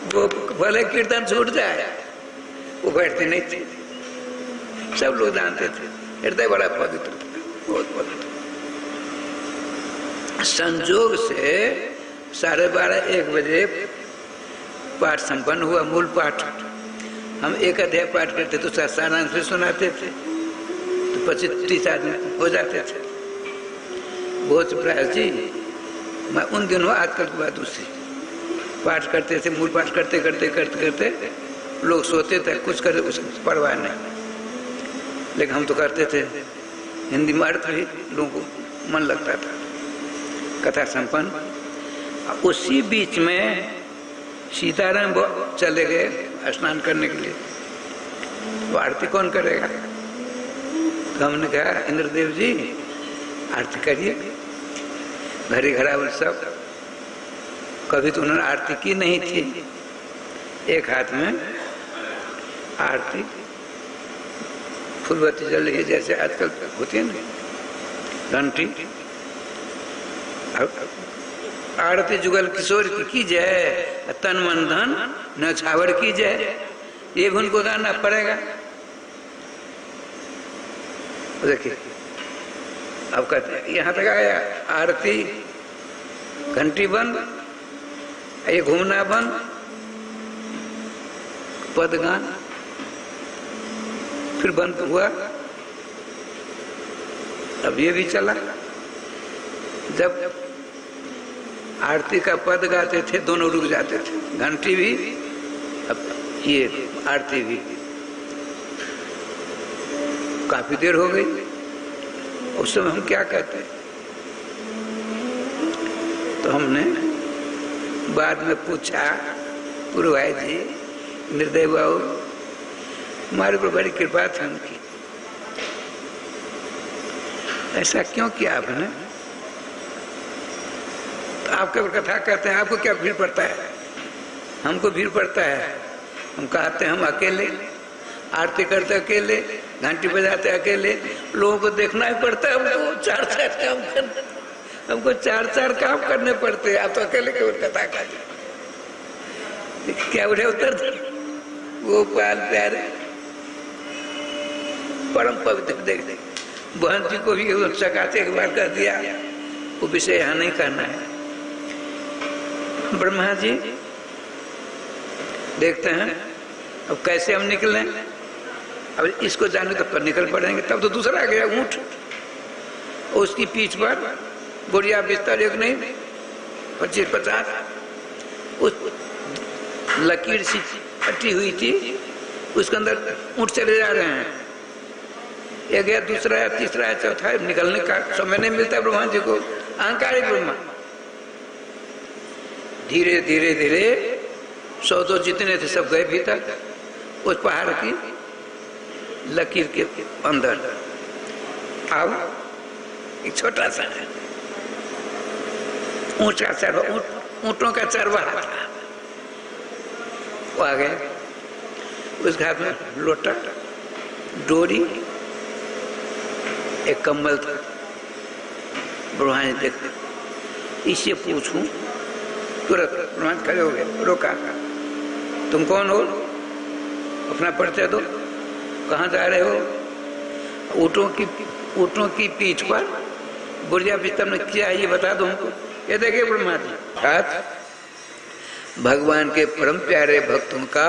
वो भले कीर्तन छूट जाए, वो बैठते नहीं थे, सब लोग जानते थे। हृदय बड़ा पवित्र था, बहुत पवित्र। संजोग से 12:30-1 बजे पाठ संपन्न हुआ, मूल पाठ। हम एक अध्याय पाठ करते तो सारांश से सुनाते थे, तो 25-30 आदमी हो जाते थे। बहुत प्रयास जी, मैं उन दिनों आजकल की बात दूसरी, पाठ करते थे, मूल पाठ करते करते करते करते लोग सोते थे, कुछ करे उसकी परवाह नहीं, लेकिन हम तो करते थे। हिंदी में अर्थ भी लोगों को मन लगता था। कथा संपन्न। उसी बीच में सीताराम चले गए स्नान करने के लिए, वो आरती कौन करेगा? तो हमने कहा इंद्रदेव जी आरती करिए। घरी घरावर सब, कभी तो उन्होंने आरती की नहीं थी। एक हाथ में आरती फूलबत्ती जल रही है, जैसे आजकल होती है ना घंटी। आरती जुगल किशोर की जय, तन मन धन न छावर की जय, ये भी उनको गाना पड़ेगा। देखिए अब कहते हैं यहाँ तक आया, आरती घंटी बंद, ये घूमना बंद, पदगान फिर बंद हुआ। अब ये भी चला। जब आरती का पद गाते थे दोनों रुक जाते थे, घंटी भी अब ये आरती भी। काफी देर हो गई। उस समय हम क्या कहते, तो हमने बाद में पूछा, पुरवाई जी, निर्दय बाबू, हमारे ऊपर बड़ी कृपा थी उनकी, ऐसा क्यों किया आपने? तो आपके ऊपर कथा कहते हैं, आपको क्या भीड़ पड़ता है? हमको भीड़ पड़ता है। हम कहते हैं हम अकेले, आरती करते अकेले, घंटी बजाते अकेले, लोगों को देखना ही पड़ता है। हमको चार काम करने, हमको चार काम करने पड़ते हैं। आप तो अकेले केवल कथा करते, क्या उठे उतर वो पाल प्यारे परम पवित्र देख देख बहन जी को भी चकाते एक बार कर दिया, वो विषय यहाँ नहीं करना है। ब्रह्मा जी देखते हैं अब कैसे हम निकलें। अब इसको जाने तब पर निकल पड़ेंगे। तब तो दूसरा आ गया ऊंट, उसकी पीठ पर बुढ़िया बिस्तर एक नहीं 25-50 उस लकीर सी फटी हुई थी, उसके अंदर ऊंट चले जा रहे हैं। एक गया, दूसरा है, तीसरा है, चौथा है। निकलने का समय नहीं मिलता ब्रह्मा जी को। अहंकारी ब्रह्मा धीरे धीरे धीरे 100 जितने थे सब गए भीतर, उस पहाड़ की लकीर के अंदर। अब एक छोटा सा ऊंट का चरवा, ऊंटों का चरवाहा था, वो आ गए। उस घाट में लोटा, डोरी, एक कम्बल था। ब्रह्मा जी देखते, इससे पूछूं, तुरंत ब्रह्मा जी खड़े हो गए, रोका, तुम कौन हो? अपना परिचय दो, कहाँ जा रहे हो? ऊँटों की पीठ पर बुढ़िया बिस्तर में क्या है ये बता दो हमको। ये देखिए ब्रह्मा जी, भगवान के परम प्यारे भक्तों का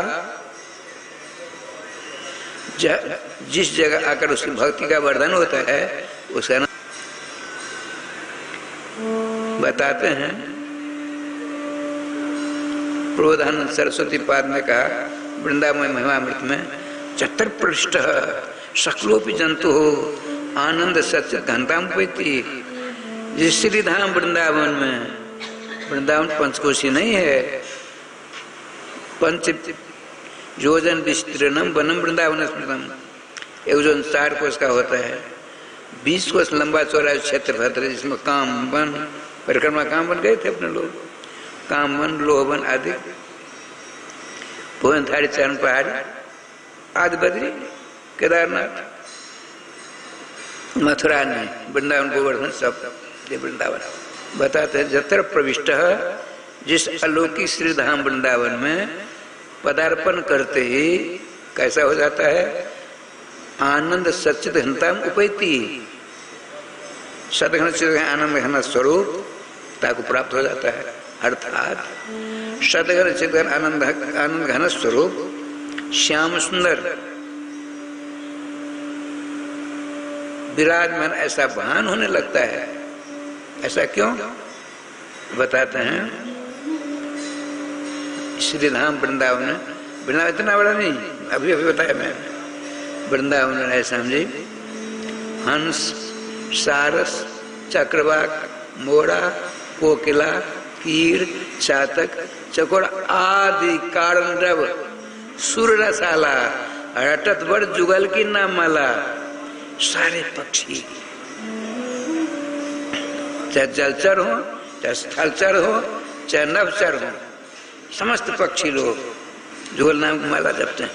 जिस जगह आकर उसकी भक्ति का वर्धन होता है उसका नाम बताते हैं। प्रोधानंद सरस्वती पाद में कहा वृंदावन महिमामृत में, 74 पृष्ठ सकलोपि जंतु हो आनंद सच्चित घनताम पैती। जिस श्रीधाम वृंदावन में, वृंदावन पंचकोशी नहीं है, पंच योजन विस्तीर्णम वनम वृंदावन स्मृतम। 104 कोष का होता है, 20 कोष लंबा चौड़ा क्षेत्र भद्र, जिसमें काम वन परिक्रमा, काम वन गए थे अपने लोग, काम वन, लोहवन आदि, भुवनधारी, चरण पहाड़ी आदि, बद्री, केदारनाथ, मथुरा नहीं, वृंदावन गोवर्धन सब ये वृंदावन बताते हैं। 74 प्रविष्ट जिस अलौकिक श्रीधाम वृंदावन में पदार्पण करते ही कैसा हो जाता है? आनंद सच्चित घनताम उपैती। सदघन आनंद घन स्वरूप ताको प्राप्त हो जाता है। अर्थात सदघन चिदघन आनंद घन स्वरूप श्याम सुंदर विराजमान ऐसा भान होने लगता है। ऐसा क्यों? बताते हैं। श्रीधाम वृंदावन, वृंदावन इतना बड़ा नहीं, अभी बताया मैं। वृंदावन है समझे, हंस, सारस, चक्रवाक, मोरा, कोकिला, कीर, चातक, चकोड़ा आदि कारणव सुर रसाला रटत बड़ जुगल की नाम माला। सारे पक्षी, चाहे जलचर हो, चाहे स्थलचर हो, चाहे नभचर हो, समस्त पक्षी लोग जुगल नाम की माला जपते हैं।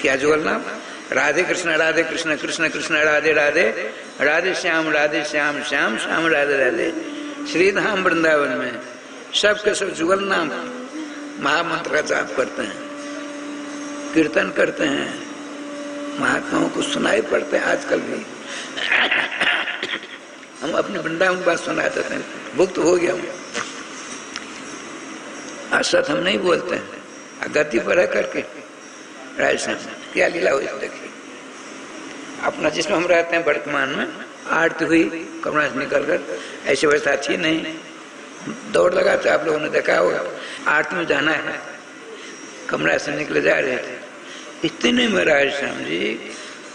क्या जुगल नाम? राधे कृष्ण कृष्ण कृष्ण राधे राधे, राधे श्याम श्याम श्याम राधे राधे। श्रीधाम वृंदावन में सबके सब जुगल नाम महामंत्र का जाप करते हैं, कीर्तन करते हैं, महात्माओं को सुनाई पड़ते हैं। आजकल भी हम अपने वृंदावन की बात सुना देते हैं, मुक्त हो गया हूँ। असत हम नहीं बोलते हैं, गति पर है करके। राजस्थान क्या लीला हुई देखिए। अपना जिसमें हम रहते हैं वर्तमान में, आरती हुई कमरा से निकल कर, ऐसी व्यवस्था थी नहीं, दौड़ लगाते आप लोगों ने देखा होगा। आरती में जाना है, कमरा से निकले जा रहे थे, इतने में राजस्थान जी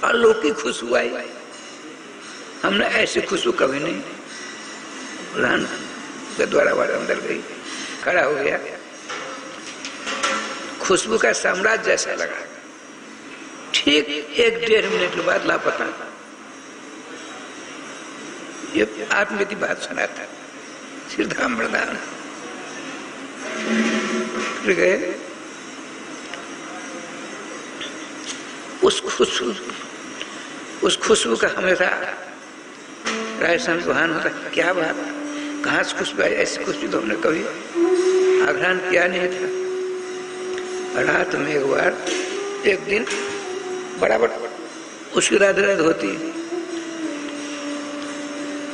अलौकिक खुशबू आई। हमने ऐसी खुशबू कभी नहीं। बुलहान के द्वारा वाले अंदर गई, खड़ा हो गया, खुशबू का साम्राज्य जैसा लगा। ठीक 1-1.5 मिनट के बाद लापता। ये आत्मविधि बात सुनाता श्रीधाम वृंदावन। फिर गए, उस खुशबू का हमेशा राजस्थान वहां होता। क्या बात, कहाँ से खुशबू आई? ऐसी खुशबू तो हमने कभी आग्रहण किया नहीं था। रात में एक बार, एक दिन बराबर उसकी रात होती है।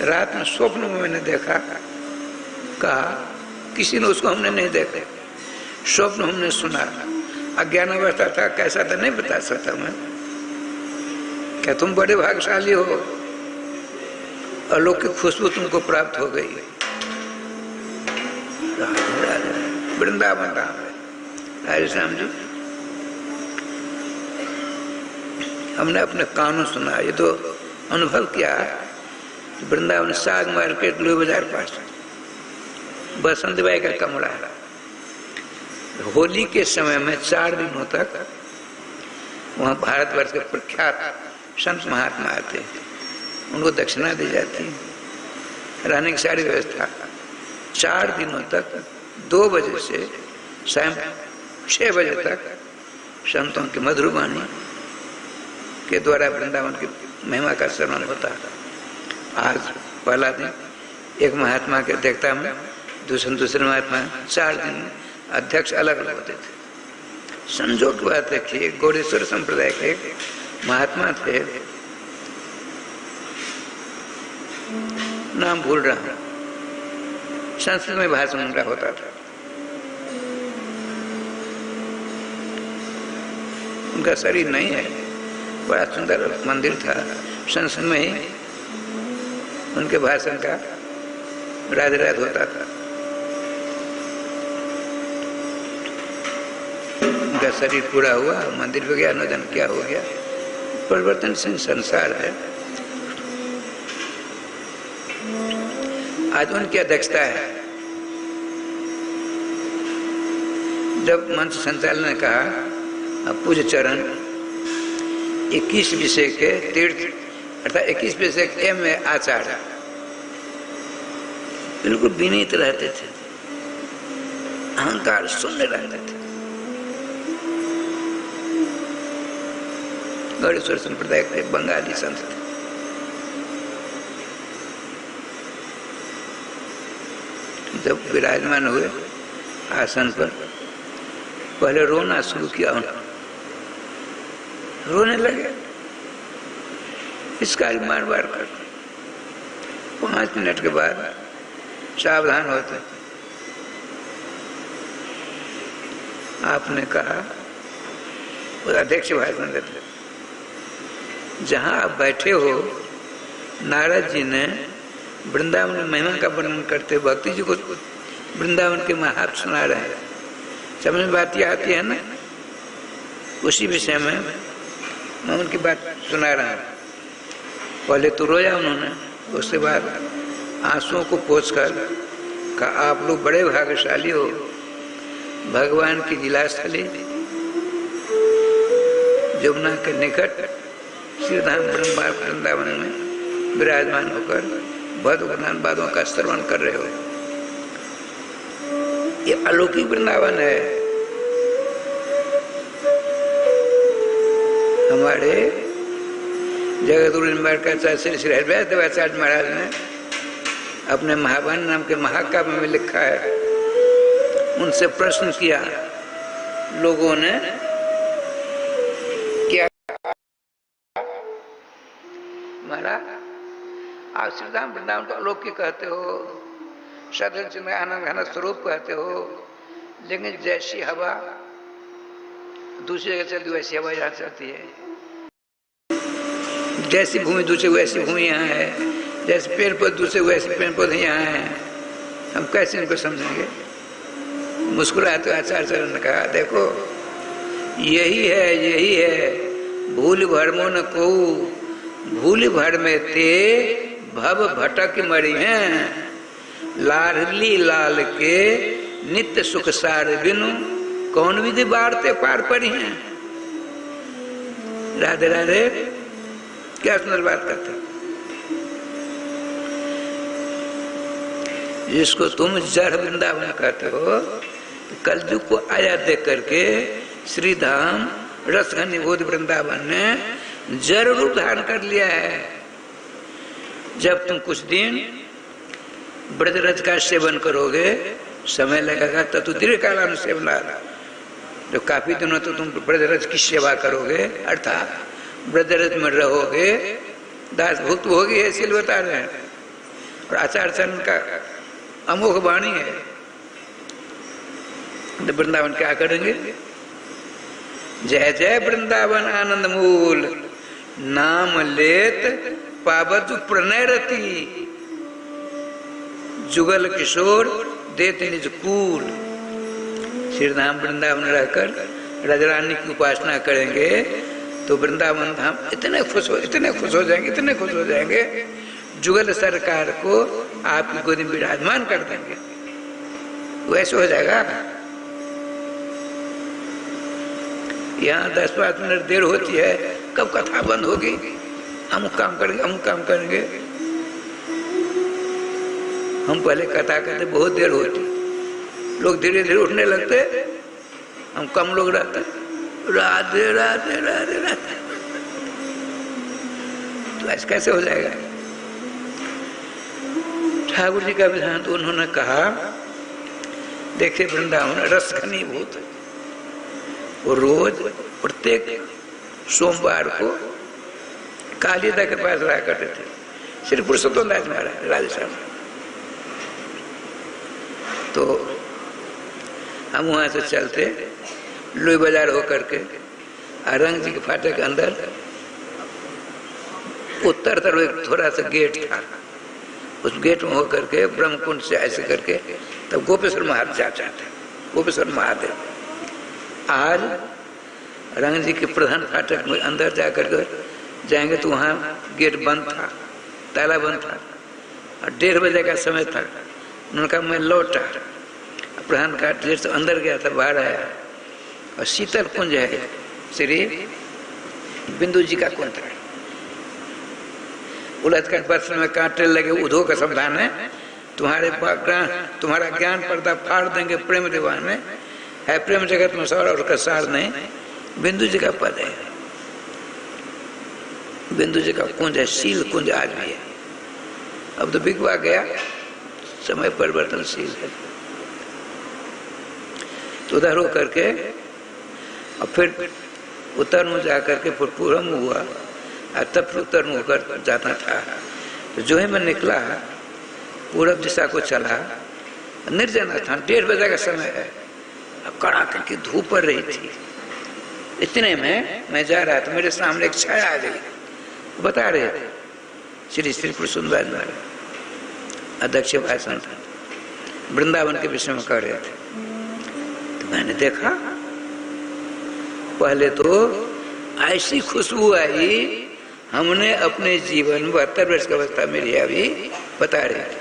रात में स्वप्न में मैंने देखा, कहा किसी ने, उसको हमने नहीं देखा, स्वप्न हमने सुना। अज्ञान अवस्था था, कैसा था नहीं बता सकता मैं। क्या तुम बड़े भाग्यशाली हो, अलौकिक खुशबू तुमको प्राप्त हो गई। वृंदावन धाम है हरे श्याम जी। हमने अपने कानों सुना, ये तो अनुभव किया। वृंदावन साग मार्केट लोही बाजार पास बसंत बाई का कमरा है। होली के समय में 4 दिनों तक वहाँ भारतवर्ष के प्रख्यात संत महात्मा आते हैं, उनको दक्षिणा दी जाती है, रहने की सारी व्यवस्था। 4 दिनों तक 2 बजे से शाम 6 बजे तक संतों की मधुर वाणी के द्वारा वृंदावन की महिमा का श्रवण होता है। आज पहला दिन एक महात्मा के अध्यक्षता में, दूसरे महात्मा, 4 दिन अध्यक्ष अलग अलग होते थे। संजोग की बात है कि गौड़ेश्वर संप्रदाय के महात्मा थे, नाम भूल रहा हूं, संस्कृत में भाषण उनका होता था। उनका शरीर नहीं है, बड़ा सुंदर मंदिर था, संस्कृत में ही उनके भाषण का राधे राधे होता था। उनका शरीर पूरा हुआ, मंदिर में गया, अनुदान क्या हो गया। परिवर्तनशील संसार है। आज उनकी अध्यक्षता है। जब मंच संचालन ने कहा, पूज्य चरण 21 विषय के तीर्थ, अर्थात 21 विषय के में आचार्य बिल्कुल विनीत रहते थे, अहंकार शून्य रहते थे। गौड़ेश्वर संप्रदाय के बंगाली संत थे। जब विराजमान हुए आसन पर, पहले रोना शुरू किया, रोने लगे, इसका मार बार कर। 5 मिनट के बाद सावधान होते। आपने कहा, अध्यक्ष भाषण देते, जहां आप बैठे हो, नारद जी ने वृंदावन में महिमा का वर्णन करते, भक्ति जी को वृंदावन के महात्म सुना रहे हैं। समझ में बात यह आती है ना, उसी विषय में मैं उनकी बात सुना रहा हूँ। पहले तो रोया उन्होंने, उसके बाद आंसुओं को पोंछकर कहा, आप लोग बड़े भाग्यशाली हो, भगवान की लीलास्थली यमुना के निकट श्रीधाम वृंदावन में विराजमान होकर भगवान बातों का श्रवण कर रहे हो। ये अलौकिक वृंदावन है। हमारे जगतगुरु श्री श्री हरिव्यास देवाचार्य महाराज ने अपने महावाणी नाम के महाकाव्य में लिखा है, उनसे प्रश्न किया लोगों ने, क्या महाराज आप श्रीधाम वृंदावन को अलौकिक कहते हो, सदन आनंद घन स्वरूप कहते हो, लेकिन जैसी हवा दूसरी जगह चलती वैसी हवा यहाँ चलती है, जैसी भूमि दूसरी वैसी भूमि यहाँ है, जैसे पेड़ पौधे दूसरे वैसे पेड़ पौधे यहाँ हैं, हम कैसे इनको समझेंगे। मुस्कुराते आचार्य ने कहा, देखो यही है भूल भरमो न को, भूल भर में ते भव भटक मरी हैं। लाडली लाल के नित्य सुख सार बिनु, कौन विधि बारते पार पड़ी हैं। राधे राधे, क्या सुंदर बात करते। जिसको तुम जड़ वृंदावन कहते हो, कलयुग को आया देख करके श्री धाम रसघनी बोध वृंदावन ने जड़ रूप धारण कर लिया है। जब तुम कुछ दिन ब्रजरज का सेवन करोगे, समय लगेगा तब तो दीर्घ काल सेवन आएगा। तो काफी दिनों तो तुम ब्रजरज की सेवा करोगे, अर्थात ब्रजरज में रहोगे, दास भुक्त होगी, ऐसे बता रहे हैं। और आचार्य चरण का अमोघ वाणी है। तो वृंदावन क्या करेंगे? जय जय वृंदावन आनंद मूल, नाम लेत पावत प्रणय रति। जुगल किशोर देते निज कूल। श्री धाम वृंदावन रहकर राजा रानी की उपासना करेंगे तो वृंदावन धाम इतने खुश हो जाएंगे, इतने खुश हो जाएंगे, जुगल सरकार को आपकी गोदी में विराजमान कर देंगे। वैसे हो जाएगा। यहाँ 10-5 मिनट देर होती है, कब कथा बंद होगी, अमुक काम करेंगे, अमुक काम करेंगे। हम पहले कथा करते बहुत देर होती, लोग धीरे धीरे उठने लगते, हम कम लोग रहते, राधे राधे राधे राधे। तो ऐसे कैसे हो जाएगा? ठाकुर जी का विधान तो उन्होंने कहा, देखिए वृंदावन रस घनीभूत, वो रोज प्रत्येक सोमवार को कालिदा के पास रहा करते थे, श्री पुरुषोत्तम दास महाराज राजस्थान। तो हम वहां से चलते लुई बाजार होकर के रंग जी के फाटक के अंदर उत्तर तरफ एक थोड़ा सा गेट था, उस गेट में होकर के ब्रह्मकुंड से ऐसे करके तब गोपेश्वर महादेव जाते थे। गोपेश्वर महादेव आज रंग जी के प्रधान फाटक में अंदर जाकर के जाएंगे तो वहाँ गेट बंद था, ताला बंद था और 1:30 बजे का समय था। उन्होंने कहा मैं लौटा, प्रधान का गेट से अंदर गया था, बाहर आया और शीतल कुंज है, श्री बिंदु जी का कुंज था। उलझ कर बस में कांटे लगे, उधो का समाधान है, तुम्हारा ज्ञान पर्दा फाड़ देंगे प्रेम दीवान में है, प्रेम जगत में सार और उसका सार नहीं। बिंदु जी का पद है, बिंदु जी का कुंज है, शील कुंज आज भी है। अब तो बिगवा गया, समय परिवर्तनशील है। तो उधर हो करके और फिर उत्तर में जाकर के फिर पूर्व में हुआ और तब फिर उत्तर में होकर जाता था। तो जो ही मैं निकला पूर्व दिशा को चला, निर्जना था, 1:30 बजे का समय है, कड़ाके की धूप पड़ रही थी। इतने में मैं जा रहा था, मेरे सामने एक छाया आ गई, बता रहे थे श्री श्री पुरुषोत्तम महाराज अध्यक्ष भाषण था, वृंदावन के विषय में कह रहे थे। तो मैंने देखा, पहले तो ऐसी खुशबू आई, हमने अपने जीवन 72 वर्ष की अवस्था मेरी अभी बता रहे थे,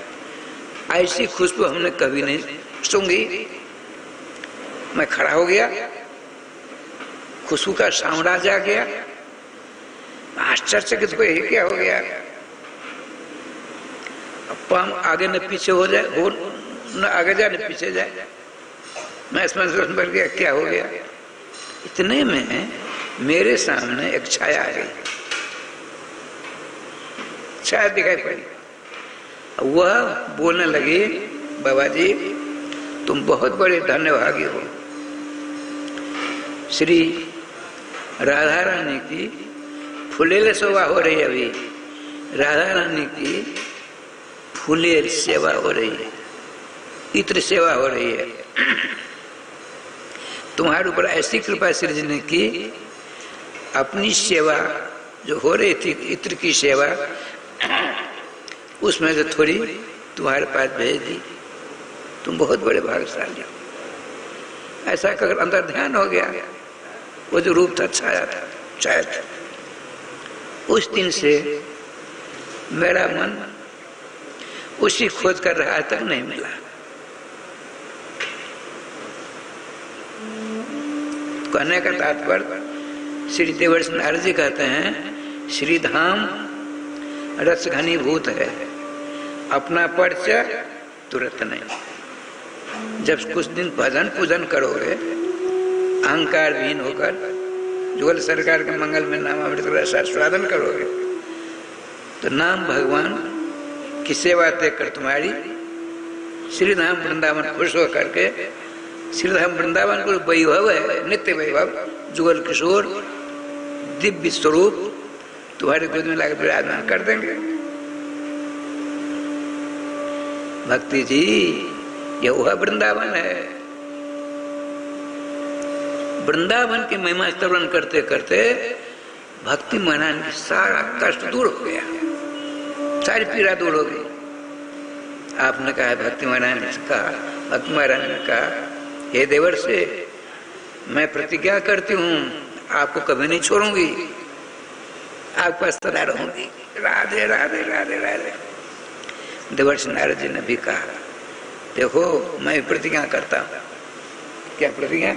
ऐसी खुशबू हमने कभी नहीं सूंघी। मैं खड़ा हो गया, खुशबू का साम्राज्य आ गया, आश्चर्यचकित को यही क्या हो गया। अब पाम आगे न पीछे हो जाए, हो न आगे जाए न पीछे जाए, मैं स्मरण बढ़ गया, क्या हो गया। इतने में मेरे सामने एक छाया आ गई, छाया दिखाई पड़ी। वह बोलने लगी, बाबा जी तुम बहुत बड़े धन्यभागी हो, श्री राधा रानी की फुलेल सेवा हो रही है, अभी राधा रानी की फुलेल सेवा हो रही है, इत्र सेवा हो रही है। तुम्हारे ऊपर ऐसी कृपा श्री जी ने की, अपनी सेवा जो हो रही थी इत्र की सेवा, उसमें से थोड़ी तुम्हारे पास भेज दी। तुम बहुत बड़े भाग्यशाली हो। ऐसा कर अंदर ध्यान हो गया, वो जो रूप था छाया था, छाया था। उस दिन से मेरा मन उसी खोज कर रहा तक नहीं मिला। कहने का तात्पर्य श्री देवर्षि नारद जी कहते हैं श्री धाम रस घनीभूत है, अपना परिचय तुरंत नहीं। जब कुछ दिन भजन पूजन करोगे अहंकार विहीन होकर जुगल सरकार के मंगल में नामामृत रस आस्वादन करोगे तो नाम भगवान की सेवा देख कर तुम्हारी श्रीधाम वृंदावन खुश होकर के श्रीधाम वृंदावन को वैभव है, नित्य वैभव, जुगल किशोर दिव्य स्वरूप तुम्हारे गोद में लाकर विराजमान कर देंगे। भक्ति जी यह वह वृंदावन है। वृंदावन की महिमा स्तवन करते करते भक्ति महाराज की सारा कष्ट दूर हो गया, सारी पीड़ा दूर हो गई। आपने कहा भक्ति महाराज ने कहा, भक्ति महाराज ने कहा हे देवर्षि मैं प्रतिज्ञा करती हूँ आपको कभी नहीं छोड़ूंगी, आपके पास सदा रहूंगी। राधे राधे राधे राधे। देवर्षि नारद जी ने भी कहा देखो मैं प्रतिज्ञा करता हूँ। क्या प्रतिज्ञा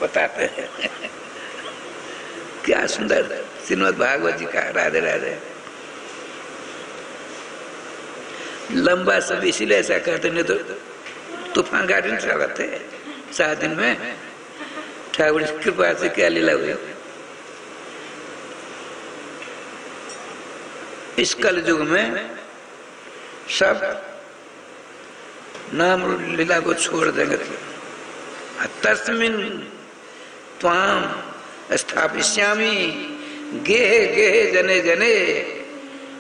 बताते हैं क्या सुंदर श्रीमद् भागवत जी का। राधे राधे। लंबा सब इसीलिए ऐसा कहते नहीं तो तूफान गाड़ी चलाते 7 दिन में। ठाकुर की कृपा से क्या लीला हुई। इस कल युग में सब नाम लीला को छोड़ देंगे। तस्मिन् त्वाम स्थापिष्यामि गेहे गेहे जने जने।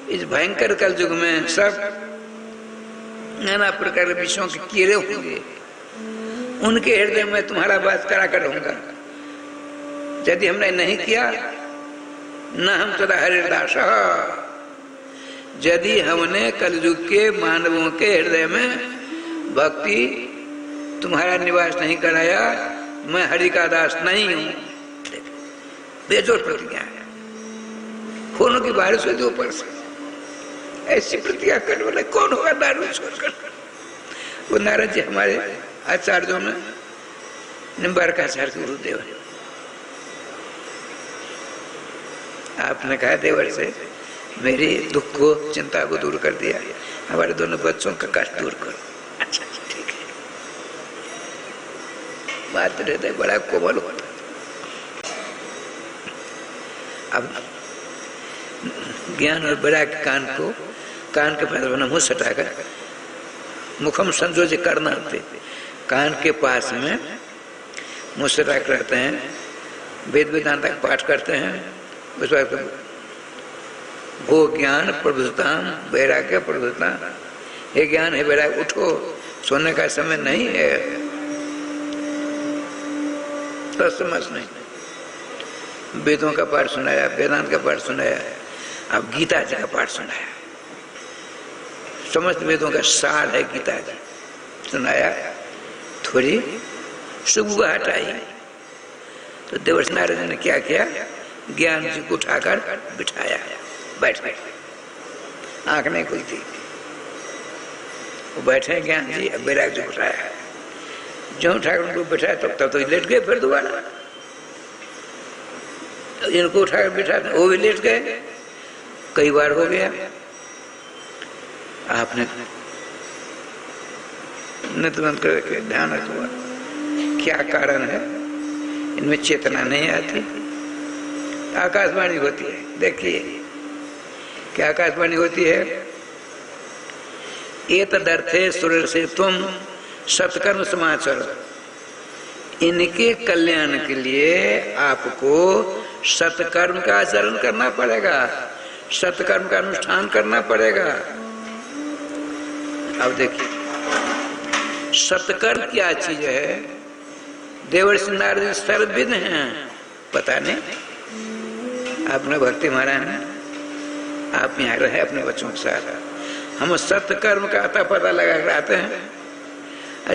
इस भयंकर कल युग में सब नाना प्रकार के विषयों के कीड़े होंगे, उनके हृदय में तुम्हारा वास करा कर रहूंगा। यदि हमने नहीं किया न हम सदा हरिदास, यदि हमने कलयुग के मानवों के हृदय में भक्ति तुम्हारा निवास नहीं कराया, मैं हरि का दास नहीं हूं। बेजोर प्रतिज्ञा है, खूनों की बारिश हुई थी ऊपर से। ऐसी प्रतिज्ञा करने वाले कौन होगा दारू छोड़कर। वो नारद जी हमारे आचार्यों में निम्बारकाचार्य के गुरुदेव है। आपने कहा देवर से मेरी दुख को चिंता को दूर कर दिया, हमारे दोनों बच्चों का कष्ट दूर करो। अच्छा ठीक है, बात रहते बड़ा कोमल होता। अब ज्ञान और बड़ा के कान के पास बना मुंह सटाकर मुखम संजोज करना थे, कान के पास में मुंह सटाकर रहते हैं, वेद वेदांत का पाठ करते हैं। उस बात भो ज्ञान प्रभुताम वैराग्य प्रभुता। हे ज्ञान हे वैराग्य, उठो, सोने का समय नहीं है। तो समझ नहीं। वेदों का पाठ सुनाया, वेदांत का पाठ सुनाया, अब गीता जी का पाठ सुनाया। समस्त वेदों का सार है गीता जी, सुनाया। थोड़ी सुबह हटाई तो देवर्षि नारद ने क्या किया, ज्ञान जी को उठाकर बिठाया, बैठ गए, आंख नहीं खुलती। वो बैठे ज्ञान जी, अब बैराग जी उठाया। जो ठाकुर उनको बिठाया तब तो लेट गए। फिर दोबारा इनको उठाकर बिठाते वो भी लेट गए। कई बार हो गया। आपने तुरंत करके ध्यान रखो क्या कारण है, इनमें चेतना नहीं आती। आकाशवाणी होती है, देखिए क्या आकाशवाणी होती है। एतदर्थे सुर से तुम सत्कर्म समाचार, इनके कल्याण के लिए आपको सत्कर्म का आचरण करना पड़ेगा, सत्कर्म का अनुष्ठान करना पड़ेगा। अब देखिए सत्कर्म क्या चीज है। देवर्षि नारद सर्वविद हैं, पता नहीं। आपने भक्ति महाराज ने आप यहाँ रहे अपने बच्चों के साथ। हम सत्कर्म का आता पता लगा कर आते हैं।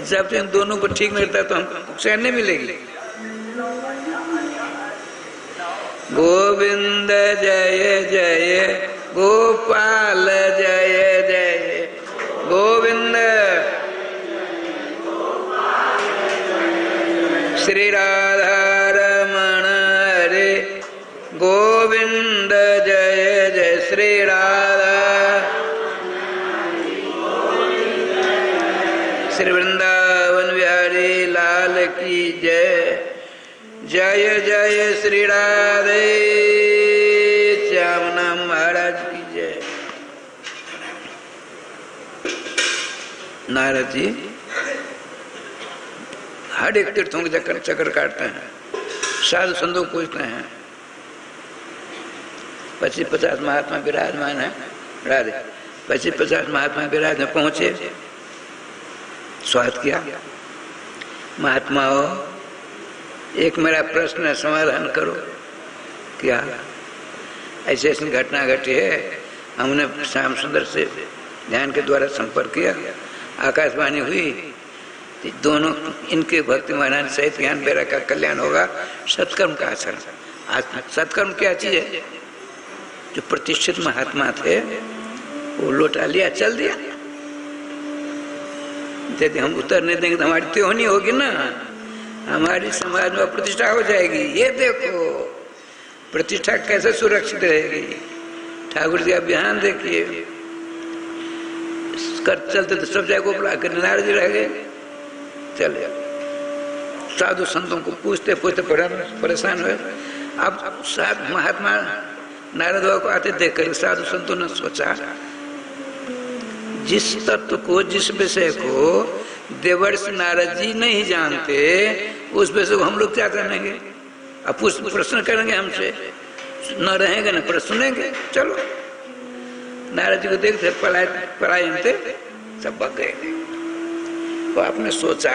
जब तक इन दोनों को ठीक नहीं रहता तो हमको चैन नहीं मिलेगी। गोविंद जय जय गोपाल जय जय गोविंद श्री राधा रमण हरे गोविंद जय जय श्री राधा श्री वृंदावन बिहारी लाल की जय जय जय श्री राधे श्याम महाराज की जय। नारद जी हर एक तीर्थों के चक्कर काटते हैं, साधु संतों को पूछते हैं। 25-50 महात्मा विराजमान है, राधे 25-50 महात्मा विराज में पहुंचे, स्वागत किया। महात्माओं, एक मेरा प्रश्न समाधान करो। क्या? ऐसी ऐसी घटना घटी है, हमने श्याम सुंदर से ध्यान के द्वारा संपर्क किया, आकाशवाणी हुई, दोनों इनके भक्ति महाराज सहित ज्ञान बेरा का कल्याण होगा। सत्कर्म का आचरण। आज सत्कर्म क्या चीज है? जो प्रतिष्ठित महात्मा थे वो लौटा लिया, चल दिया। यदि हम उतरने देंगे तो हमारी त्योहनी होगी ना, हमारी समाज में प्रतिष्ठा हो जाएगी। ये देखो प्रतिष्ठा कैसे सुरक्षित रहेगी। ठाकुर जी अभियान देखिए, कर चलते तो सब जगह बुला कर नारद जी रह गए, चले। साधु संतों को पूछते पूछते परेशान हुए। अब साधु महात्मा नारद बाबा को आते देखकर साधु संतों ने सोचा, जिस तत्व को, जिस विषय को देवर्षि नारद जी नहीं जानते, उस विषय को हम लोग क्या जानेंगे? अब प्रश्न करेंगे हमसे, न रहेंगे न प्रश्न सुनेंगे। चलो, नारद जी को देखते पलायन थे, सब भाग गए। तो आपने सोचा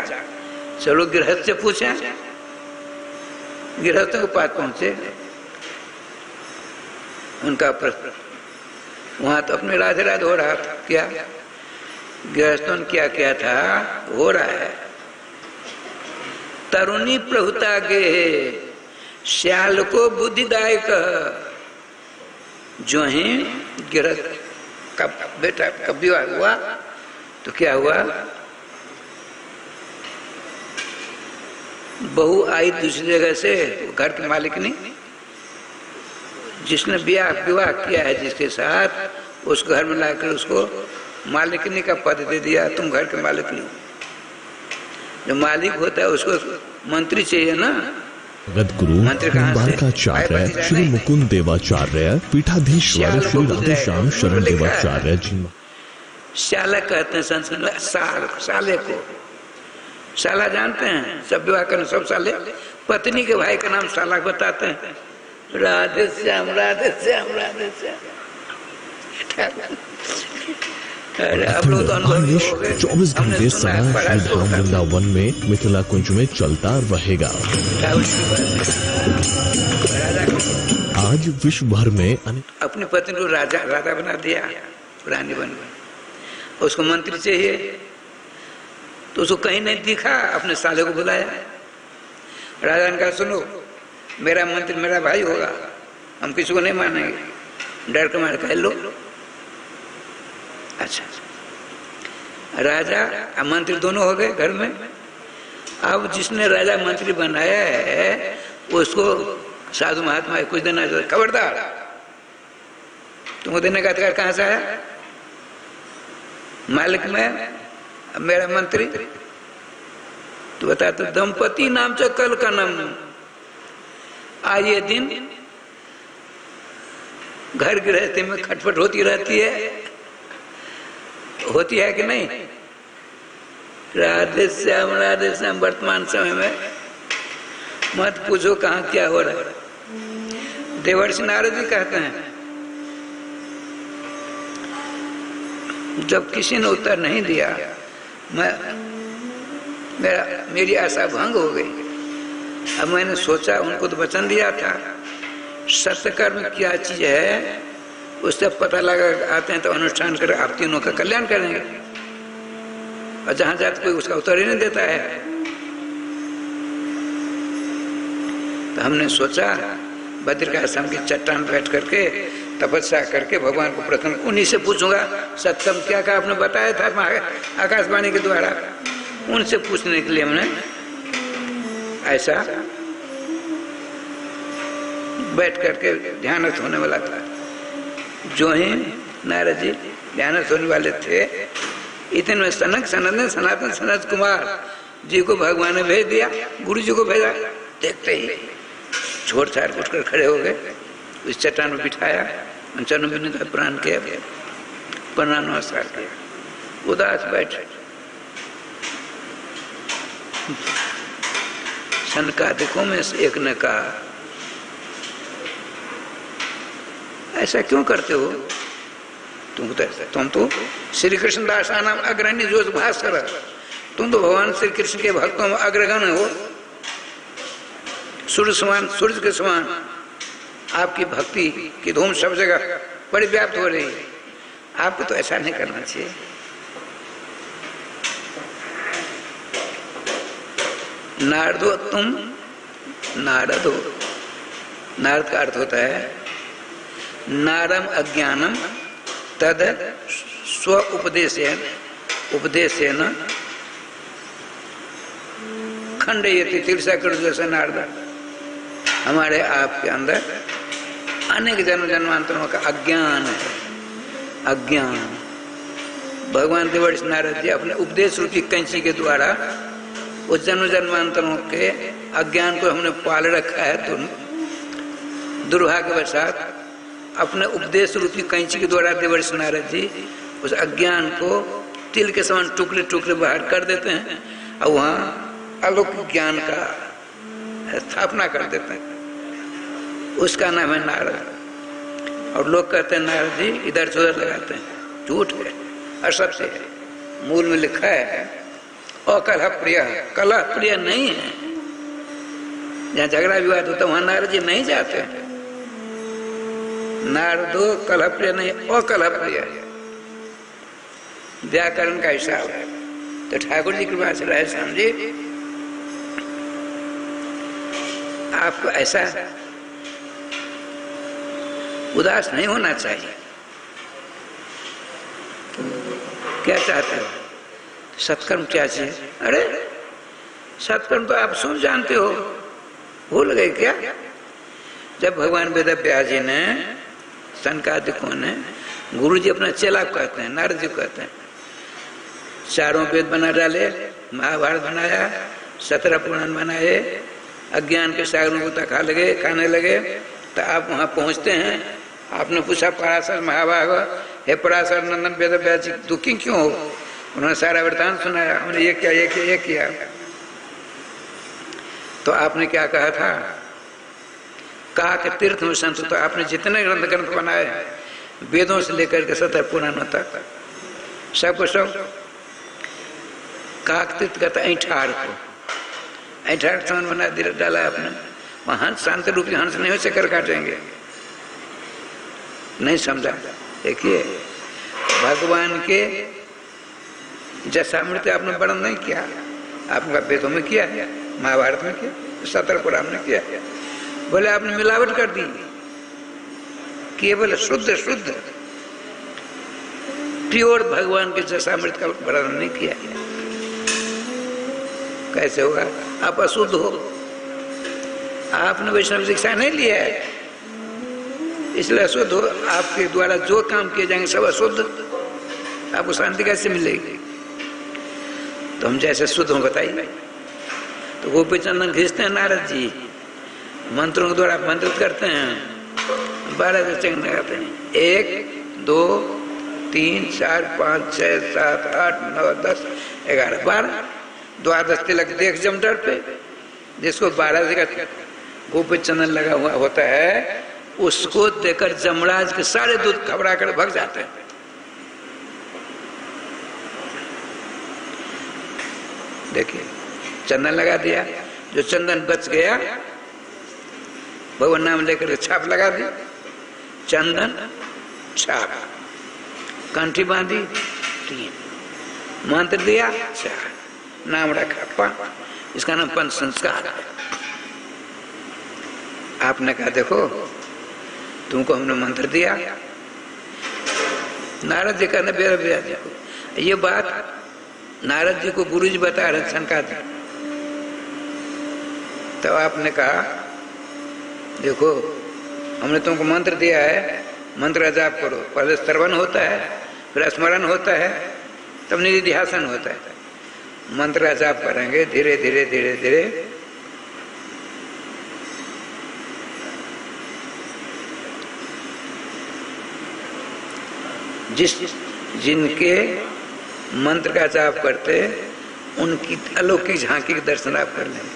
चलो गृहस्थ से पूछे। गृहस्थों के पास पहुंचे, उनका प्रश्न वहां तो अपने राधे राधे हो रहा था। क्या गृहस्थों ने क्या किया था? हो रहा है। तरुणी प्रभुता के श्याल को बुद्धिदायक, जो है गृहस्थ का बेटा का विवाह हुआ तो क्या हुआ? बहू आई दूसरी जगह से, घर के मालिक नहीं, जिसने विवाह किया है जिसके साथ, उस घर में लाकर उसको मालिकनी का पद दे दिया। तुम घर के मालिक नहीं हो। जो मालिक होता है उसको मंत्री चाहिए ना। जगतगुरु द्वारकाचार्य श्री मुकुंद देवाचार्य पीठाधीश्वर श्री राधेश्याम शरण देवाचार्य जी। शाला कहते हैं संस्कृत में, साले को शाला जानते हैं, सब विवाह करने सब साले। पत्नी के भाई का नाम शाला बताते हैं। राधे श्याम राधे श्याम राधे श्याम। 24 घंटे समय श्रीधाम वृंदावन में मिथिला कुंज में चलता रहेगा। आज विश्व भर में अपनी पत्नी को राजा बना दिया, रानी बन गई। उसको मंत्री चाहिए तो उसको कहीं नहीं दिखा, अपने साले को बुलाया। राजा ने कहा, सुनो, मेरा मंत्री मेरा भाई होगा, हम किसी को नहीं मानेंगे। डर के मारे कह लो। अच्छा, राजा और मंत्री दोनों हो गए घर में। अब जिसने राजा मंत्री बनाया है उसको साधु महात्मा कुछ देना चाहिए। खबरदार, तुमको देने का अधिकार कहाँ से आया? मालिक में मेरा मंत्री। तो बता, तो दंपति नाम से कल का नाम। आए दिन घर गृहस्थी में खटपट होती रहती है, होती है कि नहीं? राधे श्याम वर्तमान समय में मत पूछो कहाँ क्या हो रहा है। देवर्षि नारद जी कहते हैं, जब किसी ने उत्तर नहीं दिया, मेरी आशा भंग हो गई। अब मैंने सोचा, उनको तो वचन दिया था, सत्कर्म क्या चीज है उससे पता लगा आते हैं तो अनुष्ठान कर आप तीनों का कल्याण करेंगे। और जहां जाते कोई उसका उत्तर ही नहीं देता है। तो हमने सोचा बद्रिकाश्रम की चट्टान बैठ करके तपस्या करके भगवान को प्रसन्न, उन्हीं से पूछूंगा सत्यम क्या का आपने बताया था आकाशवाणी के द्वारा, उनसे पूछने के लिए हमने ऐसा बैठ करके ध्यानस्थ होने वाला था। जो ही नारद जी ध्यानस्थ होने वाले थे, इतने में सनातन सनत कुमार जी को भगवान ने भेज दिया, गुरु जी को भेजा। देखते ही छोड़ छाड़ उठकर खड़े हो गए, उस चट्टान में बिठाया, चरणों में प्रणाम किया, प्रणाम नमस्कार किया, उदास बैठे। सनकादिकों में से एक ने कहा, ऐसा क्यों करते हो? तुम तो श्री कृष्णदास नाम अग्रणी जोश भास्कर, तुम तो भगवान श्री कृष्ण के भक्तों में अग्रगण हो, सूर्य समान, सूर्य के समान आपकी भक्ति की धूम सब जगह परिव्याप्त हो रही है, आपको तो ऐसा नहीं करना चाहिए। नारदो तुम नारद हो, नारद का अर्थ होता है नारम अज्ञानम तद स्व उपदेशेन खंडयति तीर्थकर जैसे नारद। हमारे आपके अंदर अनेक जन्म जन्मांतरों का अज्ञान है, अज्ञान। भगवान देवर्ष नारद जी अपने उपदेश रूपी कैंची के द्वारा उस जन्म जन्मांतरों के अज्ञान को हमने पाल रखा है, तो दुर्भाग्यवशात अपने उपदेश रूपी कैंची के द्वारा देवर्ष नारद जी उस अज्ञान को तिल के समान टुकड़े टुकड़े बाहर कर देते हैं और वहाँ अलौकिक ज्ञान का स्थापना कर देते हैं। उसका नाम है नारद। और लोग कहते हैं नारद जी इधर से उधर लगाते हैं, झूठ है, असत्य है। मूल में लिखा है अकलह प्रिय, कलह प्रिय नहीं है। जहाँ झगड़ा विवाद होता है वहाँ नारद जी नहीं जाते हैं। नारदो कलह प्रिय नहीं, अकलह प्रिय है, व्याकरण का हिसाब है। तो ठाकुर जी कृपा से रहे समझे, आपको ऐसा उदास नहीं होना चाहिए। क्या चाहते हो? सत्कर्म क्या चाहिए? अरे सत्कर्म तो आप सब जानते हो, भूल गए क्या? जब भगवान वेद व्यास जी ने, सनकादिकों ने, गुरु जी अपना चेला कहते हैं, नारद जी कहते हैं, चारों वेद बना डाले, महाभारत बनाया, 17 पुराण बनाए, अज्ञान के सागरों को खाने लगे। तो आप वहाँ पहुँचते हैं, आपने पूछा पराशर महाभाग, हे पराशर नंदन वेद व्यास जी दुखी क्यों हो? उन्होंने सारा वृत्तांत सुनाया, हमने ये किया, ये किया, ये किया। तो आपने क्या कहा था? कहा कि तीर्थ में संत, तो आपने जितने ग्रंथ बनाए वेदों से लेकर के 17 पुराणों तक सबको सब काकतीर्थ कहता ऐठाड़ को, ऐठाड़ स्थान बना डाला आपने। वहाँ हंस शांति रूपी हंस नहीं हो चक्कर काटेंगे, नहीं समझा। देखिए भगवान के जैसामृत आपने वर्णन नहीं किया, आपने वेदों में किया है, महाभारत में किया, 17 पुराण में किया। बोले आपने मिलावट कर दी, केवल शुद्ध शुद्ध प्योर भगवान के जैसामृत का वर्णन नहीं किया। कैसे होगा? आप अशुद्ध हो, आपने वैष्णव शिक्षा नहीं लिया है, इसलिए अशुद्ध हो। आपके द्वारा जो काम किए जाएंगे सब अशुद्ध, आपको शांति कैसे मिलेगी? तो हम जैसे शुद्ध हो बताइए। तो गोपी चंदन खींचते हैं नारद जी, मंत्रों के द्वारा मंत्रित करते हैं, 12 चंग लगाते हैं, 1 2 3 4 5 6 7 8 9 10 11 12 द्वादश तिलक देख जमडर पे, जिसको 12 जगह गोपी चंदन लगा हुआ होता है, उसको देकर जमराज के सारे दूध घबरा कर भाग जाते हैं। देखिए चंदन लगा दिया, जो चंदन बच गया भगवान नाम लेकर छाप लगा दी, चंदन छाप, कंठी बांधी 3, मंत्र दिया 4, नाम रखा 5, इसका नाम पंच संस्कार। आपने कहा देखो तुमको हमने मंत्र दिया। नारद जी कहने बेरा बेरा देखो ये बात नारद जी को गुरु जी बता रहे शंका दी। तो आपने कहा देखो हमने तुमको मंत्र दिया है, मंत्र जाप करो। पहले श्रवण होता है, फिर स्मरण होता है, तब निधिध्यासन होता है। मंत्र जाप करेंगे धीरे धीरे धीरे धीरे जिनके मंत्र का जाप करते उनकी अलौकिक झांकी के दर्शन आप कर लेंगे।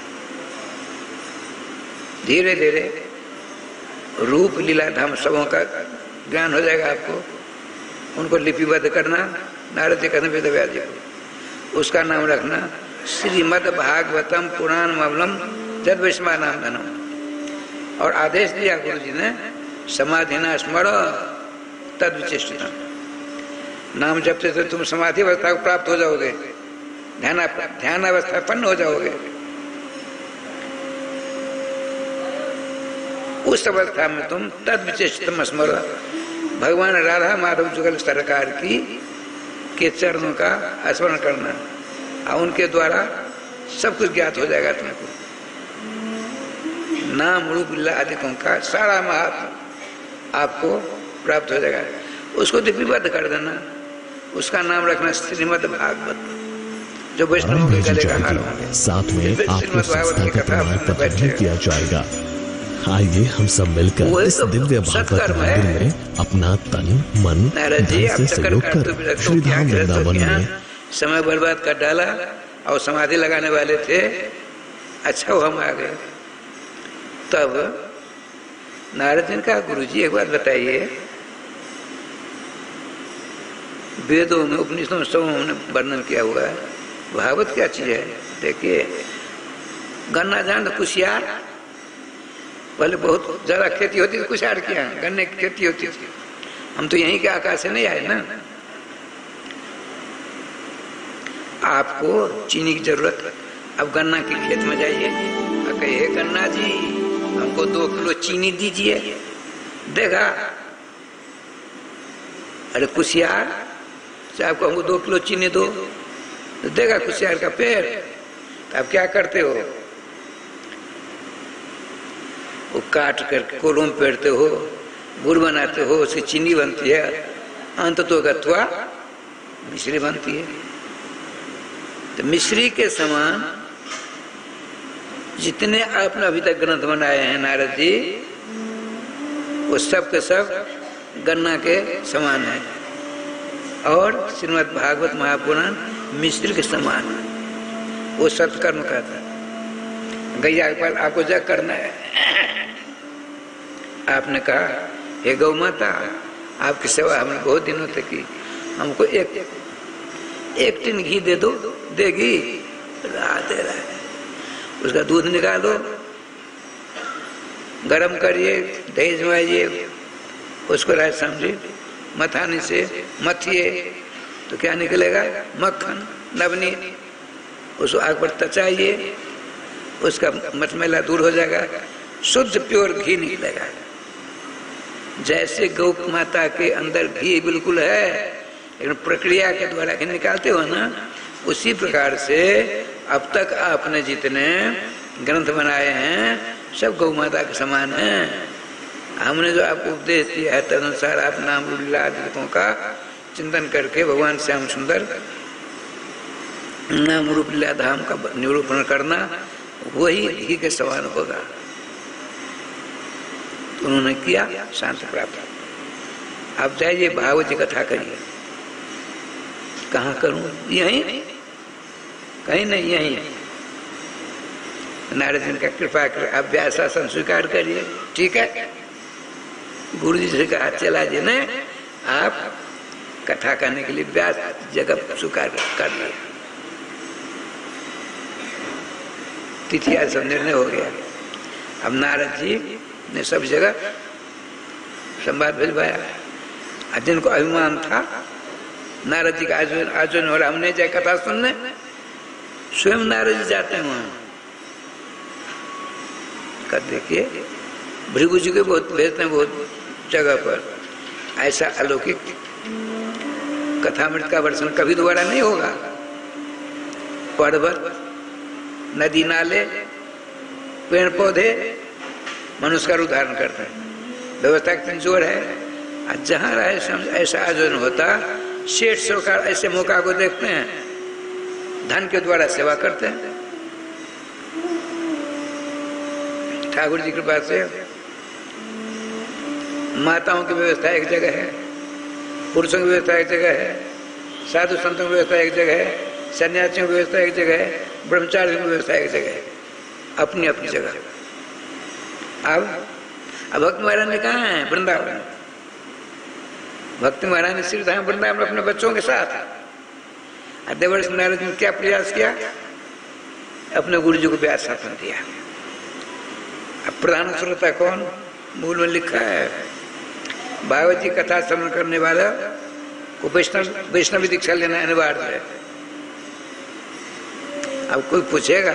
धीरे धीरे रूप लीला धाम सबों का ज्ञान हो जाएगा आपको। उनको लिपिबद्ध करना नारद जी कहते वेद व्यास जी को, उसका नाम रखना श्रीमद् भागवतम पुराण मवलम जद विस्मा नाम धनम। और आदेश दिया गुरु जी ने समाधि न स्मर तद विचिष्टतम। नाम जपते तो तुम समाधि अवस्था को प्राप्त हो जाओगे, ध्यान अवस्था पन्न हो जाओगे। उस अवस्था में तुम तद विचिष्टतम स्मर भगवान राधा माधव जुगल सरकार की के चरणों का स्मरण करना और उनके द्वारा सब कुछ ज्ञात हो जाएगा तुमको। नाम रूप लीला आदिकों का सारा महात्म आपको प्राप्त हो जाएगा। उसको लिपिबद्ध कर देना, उसका नाम रखना श्रीमद् भागवत जो वैष्णव के गले का हार होंगे। साथ में आपको संस्था का प्रमाण पत्र भी किया जाएगा। आइए हम सब मिलकर इस दिव्य भागवत मंदिर में अपना तन मन धन से सहयोग कर श्री धाम वृंदावन में समय बर्बाद कर डाला और समाधि लगाने वाले थे। अच्छा वो हम आ गए। तब नारद जी ने कहा गुरु जी एक बात बताइए, वेदों में उपनिषदों में सब हमने वर्णन किया हुआ है, भागवत क्या चीज है? देखिए गन्ना जान तो कुशियार, पहले बहुत ज्यादा खेती होती थी, कुशियार किया गन्ने की खेती होती थी। हम तो यहीं के आकाश से नहीं आए ना। आपको चीनी की जरूरत है, अब गन्ना के खेत में जाइए और कहिए गन्ना जी हमको 2 किलो चीनी दीजिए। देखा अरे कुशियार से आपको हमको 2 किलो चीनी दो, तो देगा कुशियार का पेड़। तो आप क्या करते हो? वो काट कर कोलों में पेड़ते हो, गुड़ बनाते हो, उसकी चीनी बनती है, अंत तो गत्वा मिश्री बनती है। तो मिश्री के समान जितने आपने अभी तक ग्रंथ बनाए हैं नारद जी, वो सब के सब गन्ना के समान है। और श्रीमद् भागवत महापुराण मिश्री के समान है। वो सत्कर्म कहता है। गैया के पास आपको जग करना है। आपने कहा हे गौ माता आपकी सेवा हमने बहुत दिनों तक की, हमको एक टिन घी दे दो। देगी? दे रहा है। उसका दूध निकालो, गरम करिए, दही जमाइए, उसको राज समझिए, मथानी से मथिए तो क्या निकलेगा? मक्खन नवनीत। उसको आग पर तचाइए, उसका मटमैला दूर हो जाएगा, शुद्ध प्योर घी निकलेगा। जैसे गौ माता के अंदर घी बिल्कुल है, लेकिन प्रक्रिया के द्वारा घी निकालते हो ना, उसी प्रकार से अब तक आपने जितने ग्रंथ बनाए हैं सब गौ माता के समान हैं। हमने जो आपको उपदेश दिया है तदनुसार आप नाम रूप लीला आदिकों का चिंतन करके भगवान श्याम सुंदर नाम रूप लीला धाम का निरूपण करना, वही घी के समान होगा। उन्होंने किया, शांति प्राप्त। आप जाइए भागवत की कथा करिए। कहाँ करूं? यहीं? कहीं नहीं, यहीं। नारद जी का कृपा कर आप व्यासासन स्वीकार करिए। ठीक है, गुरु जी से कहा चला जी ने आप कथा करने के लिए व्यास जगह स्वीकार कर लिया। तिथि आज सब निर्णय हो गया। अब नारद जी ने सब जगह संवाद भिजवाया। जिनको अभिमान था नारद जी का आयोजन हो रहा, हमने जाए कथा सुनने, स्वयं नारद जी जाते हैं वहां। कर देखिए भृगु जी के बहुत भेजते हैं बहुत जगह पर। ऐसा अलौकिक कथामृत का वर्षन कभी दोबारा नहीं होगा। पर्वत, नदी नाले, पेड़ पौधे मनुष्य का उदाहरण करते हैं। व्यवस्था की जोर है। जहाँ रहे ऐसा आयोजन होता, सेठ सरकार ऐसे मौका को देखते हैं, धन के द्वारा सेवा करते हैं। ठाकुर जी की कृपा से माताओं की व्यवस्था एक जगह है, पुरुषों की व्यवस्था एक जगह है, साधु संतों की व्यवस्था एक जगह है, सन्यासियों की व्यवस्था एक जगह है, ब्रह्मचारियों की व्यवस्था एक जगह है, अपनी अपनी जगह। अब भक्ति महाराज ने कहा है वृंदावन, भक्ति महाराज ने श्री धाम वृंदावन अपने बच्चों के साथ देवर्ष नारद ने क्या प्रयास किया, अपने गुरु जी को ब्याज शासन दिया। अब प्रधान श्रोता कौन, मूल में लिखा है भागवत जी कथा श्रवण करने वाला को वैष्णवी दीक्षा लेना अनिवार्य है। अब कोई पूछेगा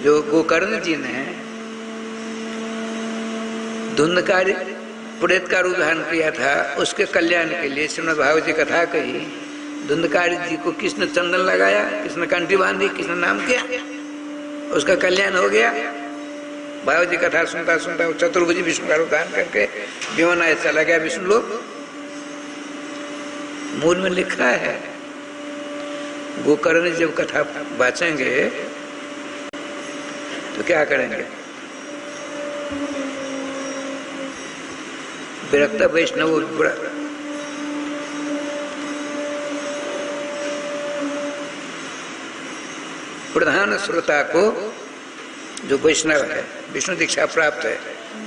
जो गोकर्ण जी ने धुंधकारी प्रेत का उदाहरण किया था, उसके कल्याण के लिए श्रीमद् भागवत जी कथा कही। धुंधकारी जी को किसने चंदन लगाया, किसने कंठी बांधी, किसने नाम किया, उसका कल्याण हो गया। भागवत जी कथा सुनता सुनता चतुर्भुज विष्णु का उदाहरण करके विमान चला गया विष्णु लोग। मूल में लिखा है गोकर्ण जब कथा बाचेंगे तो क्या करेंगे, विरक्त वैष्णव प्रधान श्रोता को जो वैष्णव है, विष्णु दीक्षा प्राप्त है,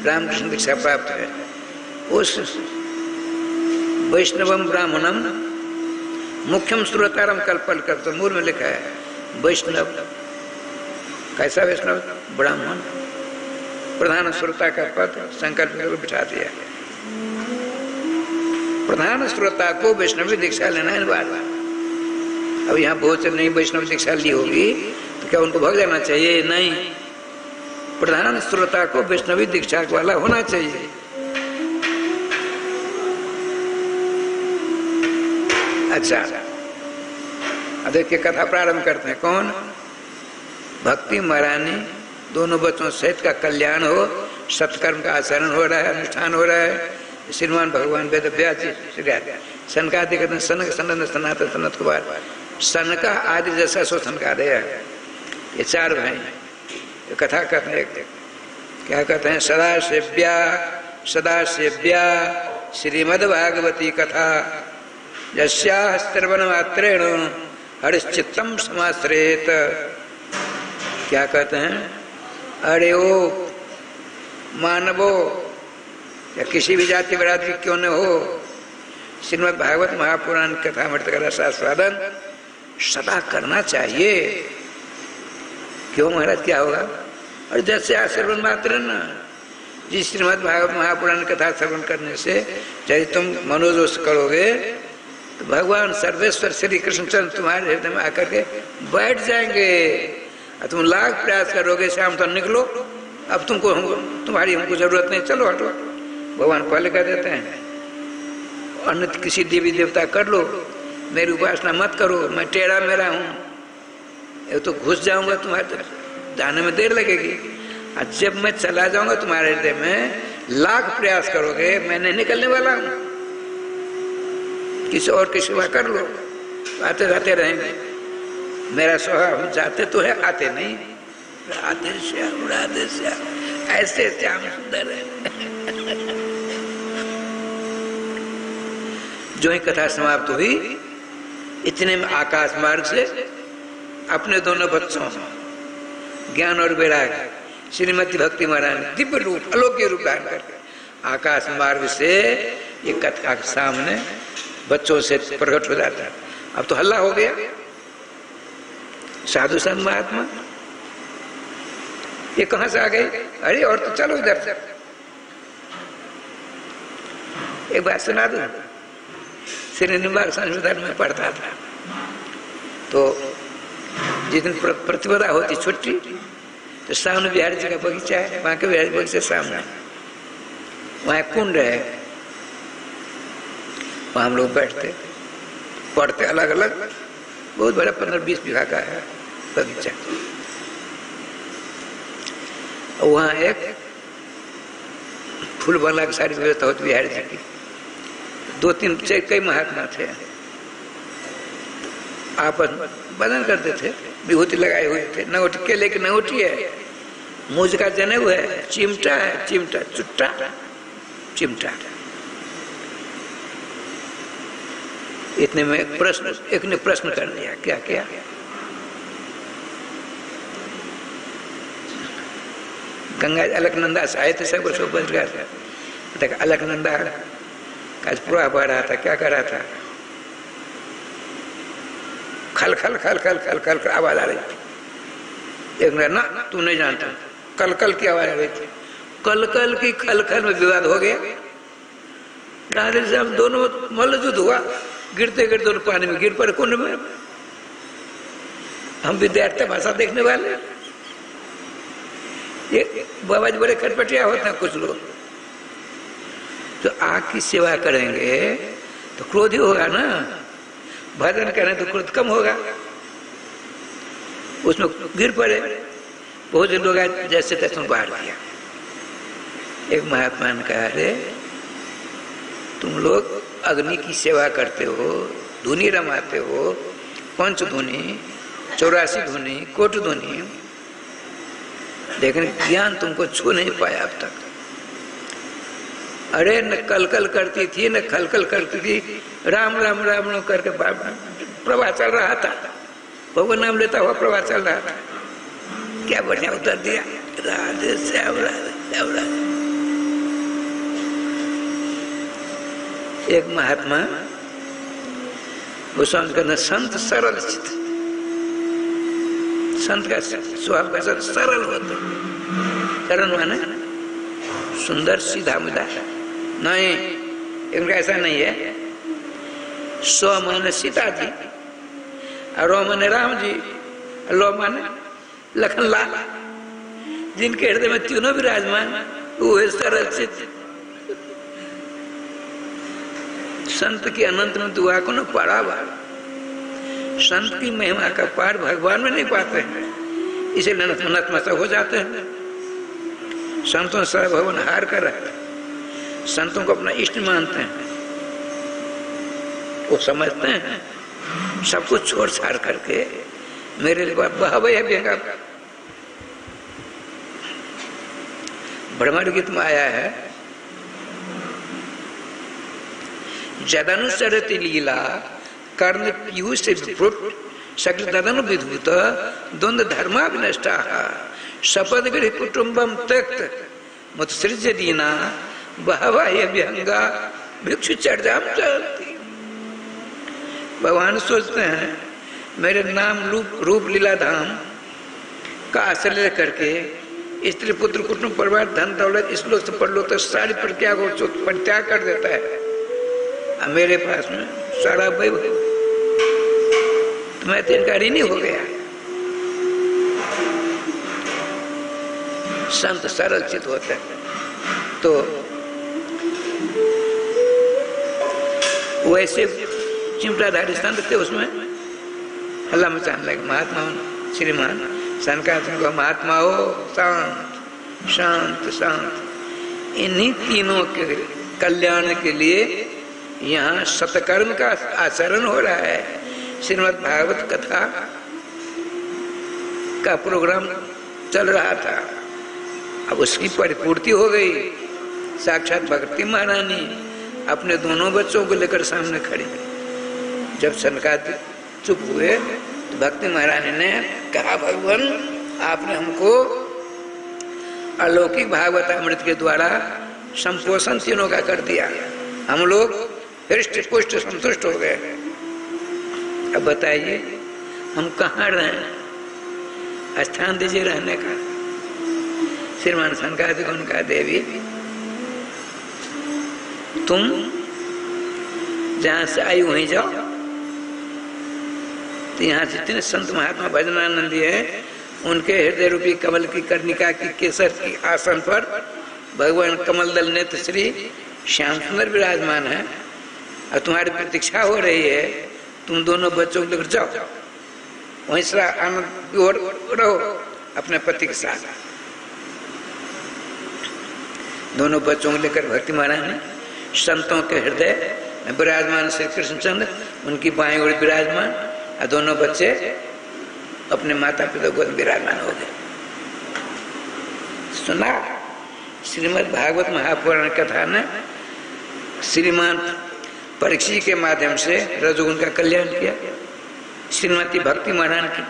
रामकृष्ण दीक्षा प्राप्त है, उस वैष्णवम ब्राह्मणम मुख्यम श्रोतारम कल्पल करते। मूल में लिखा है वैष्णव, कैसा वैष्णव, ब्राह्मण, प्रधान श्रोता का पद संकल्प करके बिठा दिया। प्रधान श्रोता को वैष्णवी दीक्षा लेना अनिवार्य। अब यहाँ बहुत से नई वैष्णव दीक्षा ली होगी तो क्या उनको भाग जाना चाहिए? नहीं, प्रधान श्रोता को वैष्णवी दीक्षा वाला होना चाहिए। अच्छा, अब देखिए कथा प्रारंभ करते हैं। कौन? भक्ति महारानी दोनों बच्चों सहित का कल्याण हो, सत्कर्म का आचरण हो रहा है, अनुष्ठान हो रहा है। श्रीमान भगवान वेद व्यास सनकादि कहते हैं, सनक सनंद सनातन सनत कुमार, सनका आदि जैसा सो सनकादय है। ये चार भाई ये कथा कहते हैं, क्या कहते हैं, सदा सेव्या श्रीमद्भागवती कथा यस्याः श्रवण मात्रेण हरिश्चित्तम समाश्रयेत। क्या कहते हैं, अरे ओ मानवो या किसी भी जाति बरादरी क्यों न हो, श्रीमद् भागवत महापुराण कथा मृत का रसास्वादन सदा करना चाहिए। क्यों महाराज, क्या होगा? और जैसे श्रवण मात्र न, जिस श्रीमद् भागवत महापुराण कथा श्रवण करने से यदि तुम मनोदोष करोगे तो भगवान सर्वेश्वर श्री कृष्णचंद्र तुम्हारे हृदय में आकर के बैठ जाएंगे। और तुम लाख प्रयास करोगे शाम तक निकलो, अब तुमको तुम्हारी हमको जरूरत नहीं, चलो हटो। भगवान पहले कह देते हैं अन्य किसी देवी देवता कर लो, मेरी उपासना मत करो, मैं टेढ़ा मेरा हूँ, ये तो घुस जाऊंगा तुम्हारे, जाने में देर लगेगी। और जब मैं चला जाऊंगा तुम्हारे हृदय में, लाख प्रयास करोगे, मैं नहीं निकलने वाला हूँ। किसी और की सेवा कर लो, आते जाते रहेंगे। मेरा स्वभाव, हम जाते तो है, आते नहीं। राधे श्याम राधे श्याम, ऐसे श्याम सुंदर है। जो ही कथा समाप्त हुई, इतने में आकाश मार्ग से अपने दोनों बच्चों ज्ञान और वैराग्य श्रीमती भक्ति महारानी दिव्य रूप अलौकिक रूप धारण करके आकाश मार्ग से ये कथा के सामने बच्चों से प्रकट हो जाता है। अब तो हल्ला हो गया, साधु संत महात्मा ये कहां से आ गई? अरे और तो चलो इधर से। एक बात सुना दूं, श्रीनिवास संशोधन में पढ़ता था, तो जिस दिन प्रतिपदा होती छुट्टी, तो सामने बिहारी जी का बगीचा है, वहां के बिहारी बगीचे सामने वहाँ कुंड है, वहाँ हम लोग बैठते पढ़ते, अलग अलग, बहुत बड़ा 15-20 बीघा का है बगीचा। वहाँ एक फूल वाला की सारी व्यवस्था होती बिहारी जी की। 2-3 कई महात्मा थे, आपस बदन करते थे, विभूति लगाए हुए थे, नगोटी, केले की नगोटी है, मूज का जनेऊ है, चिमटा है, चिमटा चुट्टा चिमटा। इतने में प्रश्न, एक ने प्रश्न कर दिया, क्या क्या? गंगा अलकनंदा से आए थे, सब बच गया था। अलकनंदा का प्रवाह बह रहा था, क्या कर रहा था? खल खल खल खल खल खल खल आवाज आ रही थी। एक ने, ना तू नहीं जानता, कल कल की आवाज आ रही थी। कल कल की खल खल में विवाद हो गया। राधे साहब दोनों मल्लयुद्ध हुआ, गिरते गिरते दोनों पानी में गिर पड़े कुंड में। हम विद्यार्थी भाषा देखने वाले, ये बाबा जी बड़े खटपटिया होते हैं कुछ लोग। तो आग की सेवा करेंगे तो क्रोध ही होगा ना, भजन करें तो क्रोध कम होगा। उसमें गिर पड़े, बहुत से लोग जैसे तैसे बाहर किया। एक महात्मा ने कहा, अरे तुम लोग अग्नि की सेवा करते हो, धुनी रमाते हो, पंच धुनी, 84 धुनी, कोट धुनी, लेकिन ज्ञान तुमको छू नहीं पाया अब तक। अरे न कलकल करती थी न खलकल करती थी, राम राम राम राम करके प्रवाह चल रहा था, भगवान नाम लेता हुआ प्रवाह चल रहा था। क्या बढ़िया उत्तर दिया, राधे श्याम राधे श्याम राधे। एक महात्मा वो समझ संत सरल चित्त, संत का स्वभाव का सरल होता, सरल माने सुंदर सीधा मुदा नहीं, इनका ऐसा नहीं है। स्व माने सीता जी, और रो माने राम जी, लो माने लखन लाल, जिनके हृदय में तीनों विराजमान, वो है सरल चित्त। संत की अनंत में दुआ को न पड़ा बार, संत की महिमा का पार भगवान में नहीं पाते हैं, इसीलिए नतमस्तक हो जाते हैं। संतों से भगवान हार कर रहते हैं, संतों को अपना इष्ट मानते हैं, वो समझते हैं सब कुछ छोड़ छाड़ करके मेरे लिए बहावैया बेगा। ब्रह्मांड गीत में आया है, जदनुसरति लीला कर्ण पीयूष से विप्रुट सकल तदनु विधूत द्वंद्व धर्मा विनष्टा शपथ गृह कुटुंबम त्यक्त मुत्सृज्य दीना बहवा विहंगा भिक्षु चर्जाम चलती। भगवान सोचते हैं मेरे नाम रूप लीला धाम का आश्रय करके स्त्री पुत्र कुटुंब परिवार धन दौलत इस लोग से परलोक तक सारी प्रक्रिया को परित्याग कर देता है, और मेरे पास में सारा वैभव, तो मैं तो इनका ऋणी हो गया। संत सरल चित होते हैं, तो वैसे चिमटाधारी संत थे, उसमें अल्लाह मचान लगे। महात्मा श्रीमान सनकादिक को महात्मा हो शांत शांत शांत, इन्हीं तीनों के कल्याण के लिए यहाँ सतकर्म का आचरण हो रहा है। श्रीमद् भागवत कथा का प्रोग्राम चल रहा था, अब उसकी परिपूर्ति हो गई। साक्षात भक्ति महारानी अपने दोनों बच्चों को लेकर सामने खड़ी। जब सनकादिक चुप हुए तो भक्ति महारानी ने कहा, भगवान आपने हमको अलौकिक भागवतामृत के द्वारा संपोषण तीनों का कर दिया, हम लोग हृष्ट पुष्ट संतुष्ट हो गए। अब बताइए हम कहाँ रहें, स्थान दीजिए रहने का। श्रीमान सनकादिक उनका, देवी तुम जहाँ से आई वहीं जाओ। तो यहाँ जितने संत महात्मा भजनानंदी हैं, उनके हृदय रूपी कमल की कर्णिका की केसर की आसन पर भगवान कमल दल नेत्र श्री श्याम सुंदर विराजमान है और तुम्हारी प्रतीक्षा हो रही है, तुम दोनों बच्चों को लेकर जाओ, वहीं से आनंद और रहो अपने पति के साथ। दोनों बच्चों को लेकर भक्ति महाराज ने संतों के हृदय में विराजमान श्री कृष्णचंद्र, उनकी बाएं ओर विराजमान और दोनों बच्चे अपने माता पिता गोद विराजमान हो गए। सुना श्रीमद् भागवत महापुराण कथा ने श्रीमान परीक्षित के माध्यम से रजोगुण का कल्याण किया, श्रीमती भक्ति महाराज की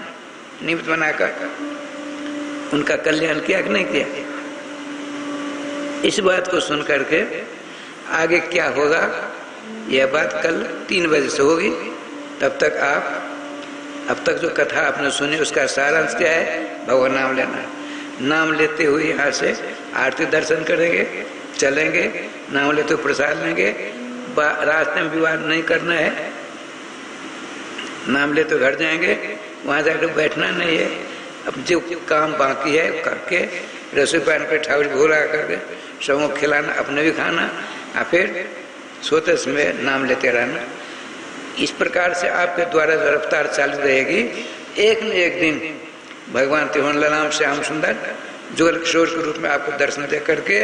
निमित्त बनाकर उनका कल्याण किया कि नहीं किया। इस बात को सुन करके आगे क्या होगा यह बात कल 3 बजे से होगी। तब तक आप अब तक जो कथा आपने सुनी उसका सारांश क्या है, भगवान नाम लेना। नाम लेते हुए यहाँ से आरती दर्शन करेंगे, चलेंगे, नाम लेते हुए प्रसाद लेंगे, रास्ते में विवाद नहीं करना है, नाम लेते हुए घर जाएंगे, वहाँ जाकर बैठना नहीं है। अब जो काम बाकी है करके रसोई पानी पे ठाकुर भोला करके सबको खिलाना, अपने भी खाना और फिर सोते समय नाम लेते रहना। इस प्रकार से आपके द्वारा रफ्तार चालू रहेगी। एक न एक दिन भगवान त्रिभुवन ललाम श्याम सुंदर जोल किशोर के रूप में आपको दर्शन दे करके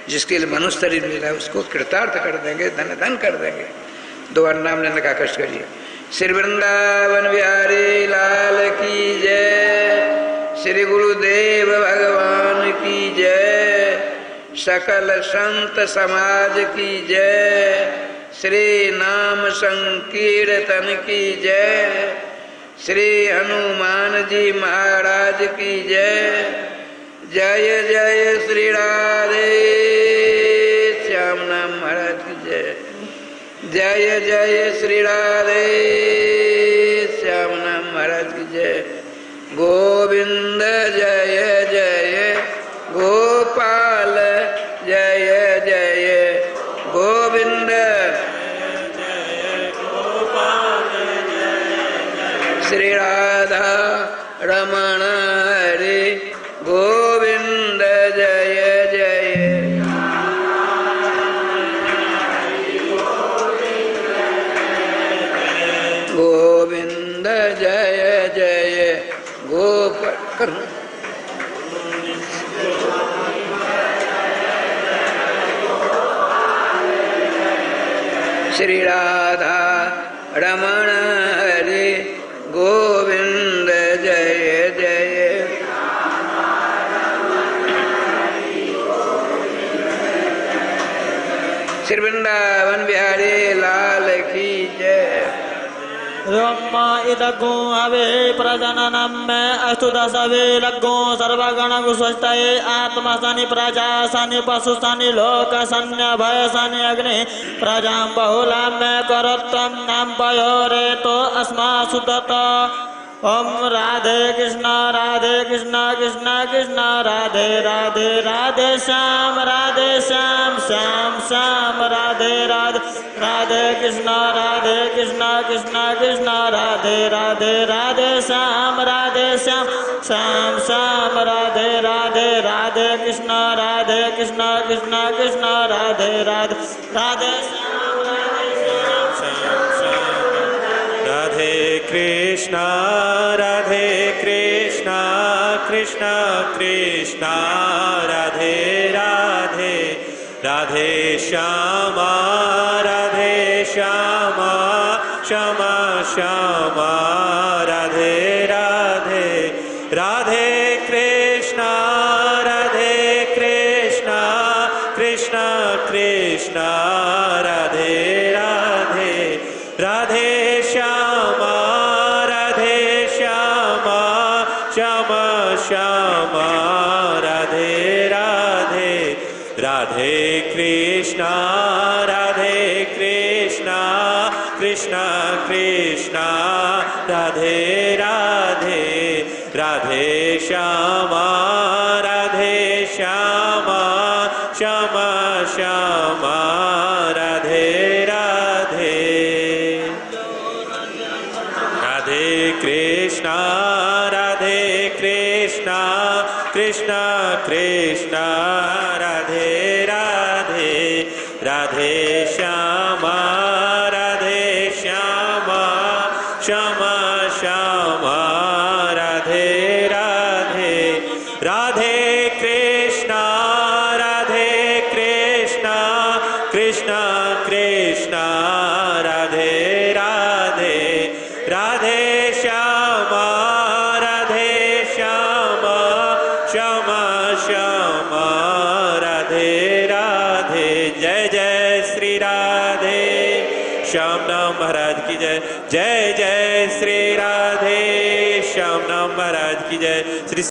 जिसके लिए मनुष्य शरीर मिला है उसको कृतार्थ कर देंगे, धन धन कर देंगे। दोबारा नाम लेने का कष्ट करिए। श्री वृंदावन बिहारी लाल की जय, श्री गुरुदेव भगवान की जय, सकल संत समाज की जय, श्री नाम संकीर्तन की जय, श्री हनुमान जी महाराज की जय। जय जय श्री राधे श्याम नाम महाराज की जय। जय जय श्री राधे श्याम नाम महाराज की जय। गोविंद जय जय गोपाल जय जय गोविंद श्री राधा रमण हरे गोविंद जय जय। गोविंद जय जय गोपाल श्री राधा रमण हरे गोविंद जय जय। श्री वृंदावन बिहारी लाल की जय। ब्रह्मा इदगो अवे प्रजननम में अष्टुदशवे लग्गो सर्वगण स्वस्तये आत्मा सनि प्रजा सनि पशु सनि लोक सन्य भय सनि अग्नि प्रजा बहुला में करोत्तम नाम पयोरे तो अस्मा सुदत। ओम राधे कृष्ण कृष्ण कृष्ण राधे राधे राधे श्याम श्याम श्याम राधे राधे राधे कृष्ण कृष्ण कृष्ण राधे राधे राधे श्याम श्याम श्याम राधे राधे राधे कृष्ण कृष्ण कृष्ण राधे राधे राधे श्याम राधे कृष्णा कृष्ण कृष्ण राधे राधे राधे श्यामा श्यामा श्यामा राधे राधे राधे कृष्णा कृष्ण कृष्ण राधे राधे राधे श्यामा श्यामा श्यामा राधे राधे राधे कृष्णा कृष्ण कृष्ण राधे राधे राधे श्यामा श्यामा श्यामा राधे राधे राधे कृष्णा कृष्ण कृष्ण राधे राधे राधे। जय जय श्री राधे श्याम नाम महाराज की जय। जय जय श्री राधे श्याम नाम महाराज की जय। श्री